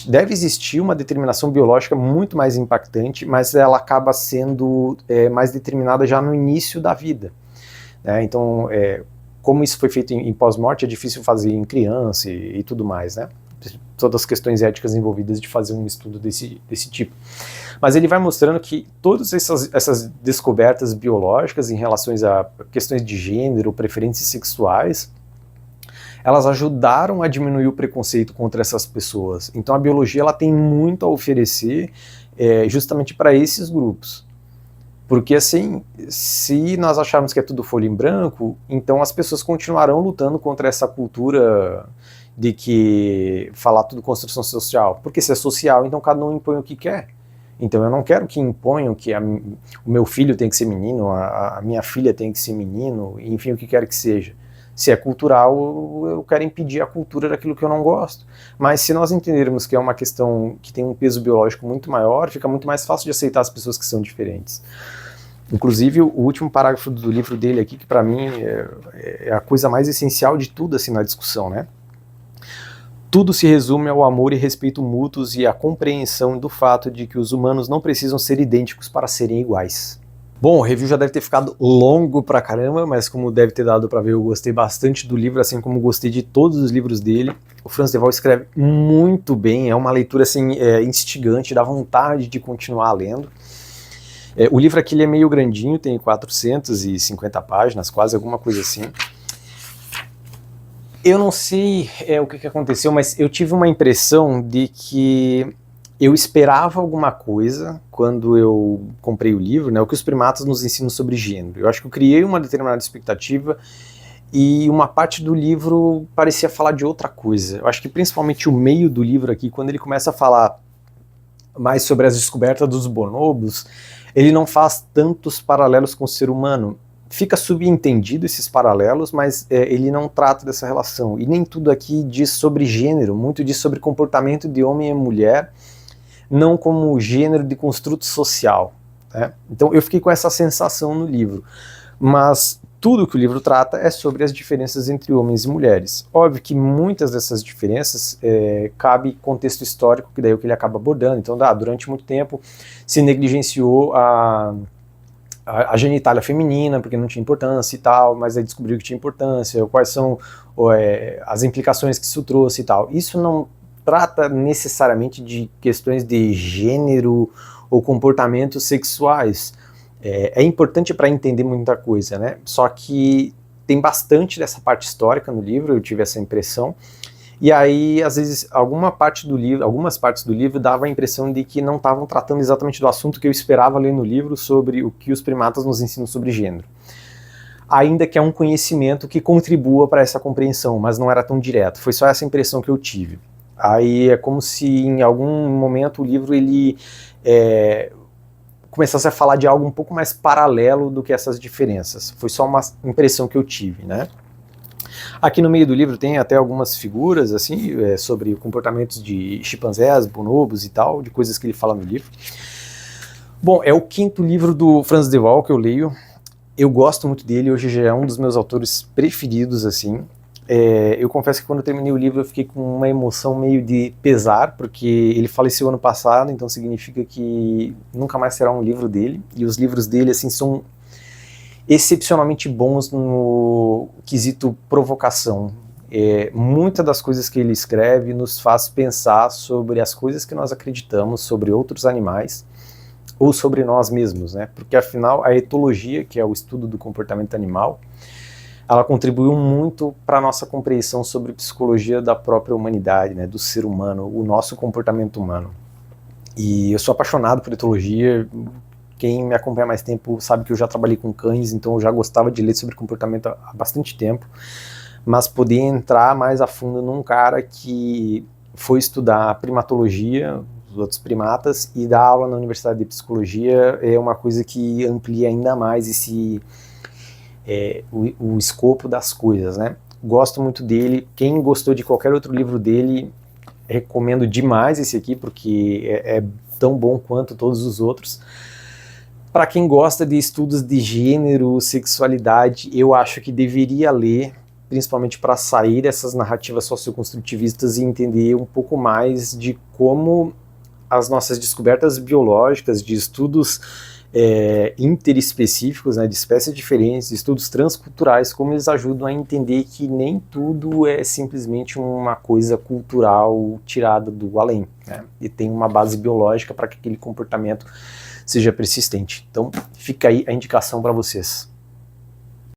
deve existir uma determinação biológica muito mais impactante, mas ela acaba sendo mais determinada já no início da vida. Então, como isso foi feito em pós-morte, é difícil fazer em criança e tudo mais, né? Todas as questões éticas envolvidas de fazer um estudo desse tipo. Mas ele vai mostrando que todas essas descobertas biológicas em relação a questões de gênero, preferências sexuais, elas ajudaram a diminuir o preconceito contra essas pessoas. Então a biologia ela tem muito a oferecer justamente para esses grupos. Porque assim, se nós acharmos que é tudo folha em branco, então as pessoas continuarão lutando contra essa cultura de que falar tudo construção social. Porque se é social, então cada um impõe o que quer. Então eu não quero que imponham que o meu filho tem que ser menino, a minha filha tem que ser menino, enfim, o que quer que seja. Se é cultural, eu quero impedir a cultura daquilo que eu não gosto. Mas se nós entendermos que é uma questão que tem um peso biológico muito maior, fica muito mais fácil de aceitar as pessoas que são diferentes. Inclusive, o último parágrafo do livro dele aqui, que para mim é a coisa mais essencial de tudo assim, na discussão, né? Tudo se resume ao amor e respeito mútuos e à compreensão do fato de que os humanos não precisam ser idênticos para serem iguais. Bom, o review já deve ter ficado longo pra caramba, mas como deve ter dado pra ver, eu gostei bastante do livro, assim como gostei de todos os livros dele. O Franz de Waal escreve muito bem, é uma leitura assim, instigante, dá vontade de continuar lendo. O livro aqui ele é meio grandinho, tem 450 páginas, quase alguma coisa assim. Eu não sei o que aconteceu, mas eu tive uma impressão de que eu esperava alguma coisa quando eu comprei o livro, né, o que os primatas nos ensinam sobre gênero. Eu acho que eu criei uma determinada expectativa e uma parte do livro parecia falar de outra coisa. Eu acho que principalmente o meio do livro aqui, quando ele começa a falar mais sobre as descobertas dos bonobos, ele não faz tantos paralelos com o ser humano. Fica subentendido esses paralelos, mas ele não trata dessa relação. E nem tudo aqui diz sobre gênero, muito diz sobre comportamento de homem e mulher, não como gênero de construto social. Né? Então eu fiquei com essa sensação no livro. Mas tudo que o livro trata é sobre as diferenças entre homens e mulheres. Óbvio que muitas dessas diferenças cabe contexto histórico, que daí é o que ele acaba abordando. Então, durante muito tempo se negligenciou a genitália feminina, porque não tinha importância e tal, mas aí descobriu que tinha importância, quais são as implicações que isso trouxe e tal. Isso não trata necessariamente de questões de gênero ou comportamentos sexuais. É importante para entender muita coisa, né? Só que tem bastante dessa parte histórica no livro, eu tive essa impressão, e aí, às vezes, algumas partes do livro dava a impressão de que não estavam tratando exatamente do assunto que eu esperava ler no livro sobre o que os primatas nos ensinam sobre gênero. Ainda que é um conhecimento que contribua para essa compreensão, mas não era tão direto, foi só essa impressão que eu tive. Aí é como se em algum momento o livro ele começasse a falar de algo um pouco mais paralelo do que essas diferenças. Foi só uma impressão que eu tive, né? Aqui no meio do livro tem até algumas figuras assim sobre comportamentos de chimpanzés, bonobos e tal, de coisas que ele fala no livro. Bom, é o quinto livro do Franz de Waal que eu leio. Eu gosto muito dele, hoje já é um dos meus autores preferidos, assim. Eu confesso que quando eu terminei o livro eu fiquei com uma emoção meio de pesar, porque ele faleceu ano passado, então significa que nunca mais será um livro dele, e os livros dele assim são excepcionalmente bons no quesito provocação. Muitas das coisas que ele escreve nos faz pensar sobre as coisas que nós acreditamos sobre outros animais ou sobre nós mesmos, né? Porque afinal a etologia, que é o estudo do comportamento animal, ela contribuiu muito para a nossa compreensão sobre psicologia da própria humanidade, né, do ser humano, o nosso comportamento humano. E eu sou apaixonado por etologia. Quem me acompanha há mais tempo sabe que eu já trabalhei com cães, então eu já gostava de ler sobre comportamento há bastante tempo, mas poder entrar mais a fundo num cara que foi estudar primatologia, os outros primatas, e dar aula na Universidade de Psicologia é uma coisa que amplia ainda mais o escopo das coisas, né? Gosto muito dele. Quem gostou de qualquer outro livro dele, recomendo demais esse aqui, porque é tão bom quanto todos os outros. Para quem gosta de estudos de gênero, sexualidade, eu acho que deveria ler, principalmente para sair dessas narrativas socioconstrutivistas e entender um pouco mais de como as nossas descobertas biológicas, de estudos interespecíficos, né, de espécies diferentes, de estudos transculturais, como eles ajudam a entender que nem tudo é simplesmente uma coisa cultural tirada do além, né, e tem uma base biológica para que aquele comportamento seja persistente. Então fica aí a indicação para vocês.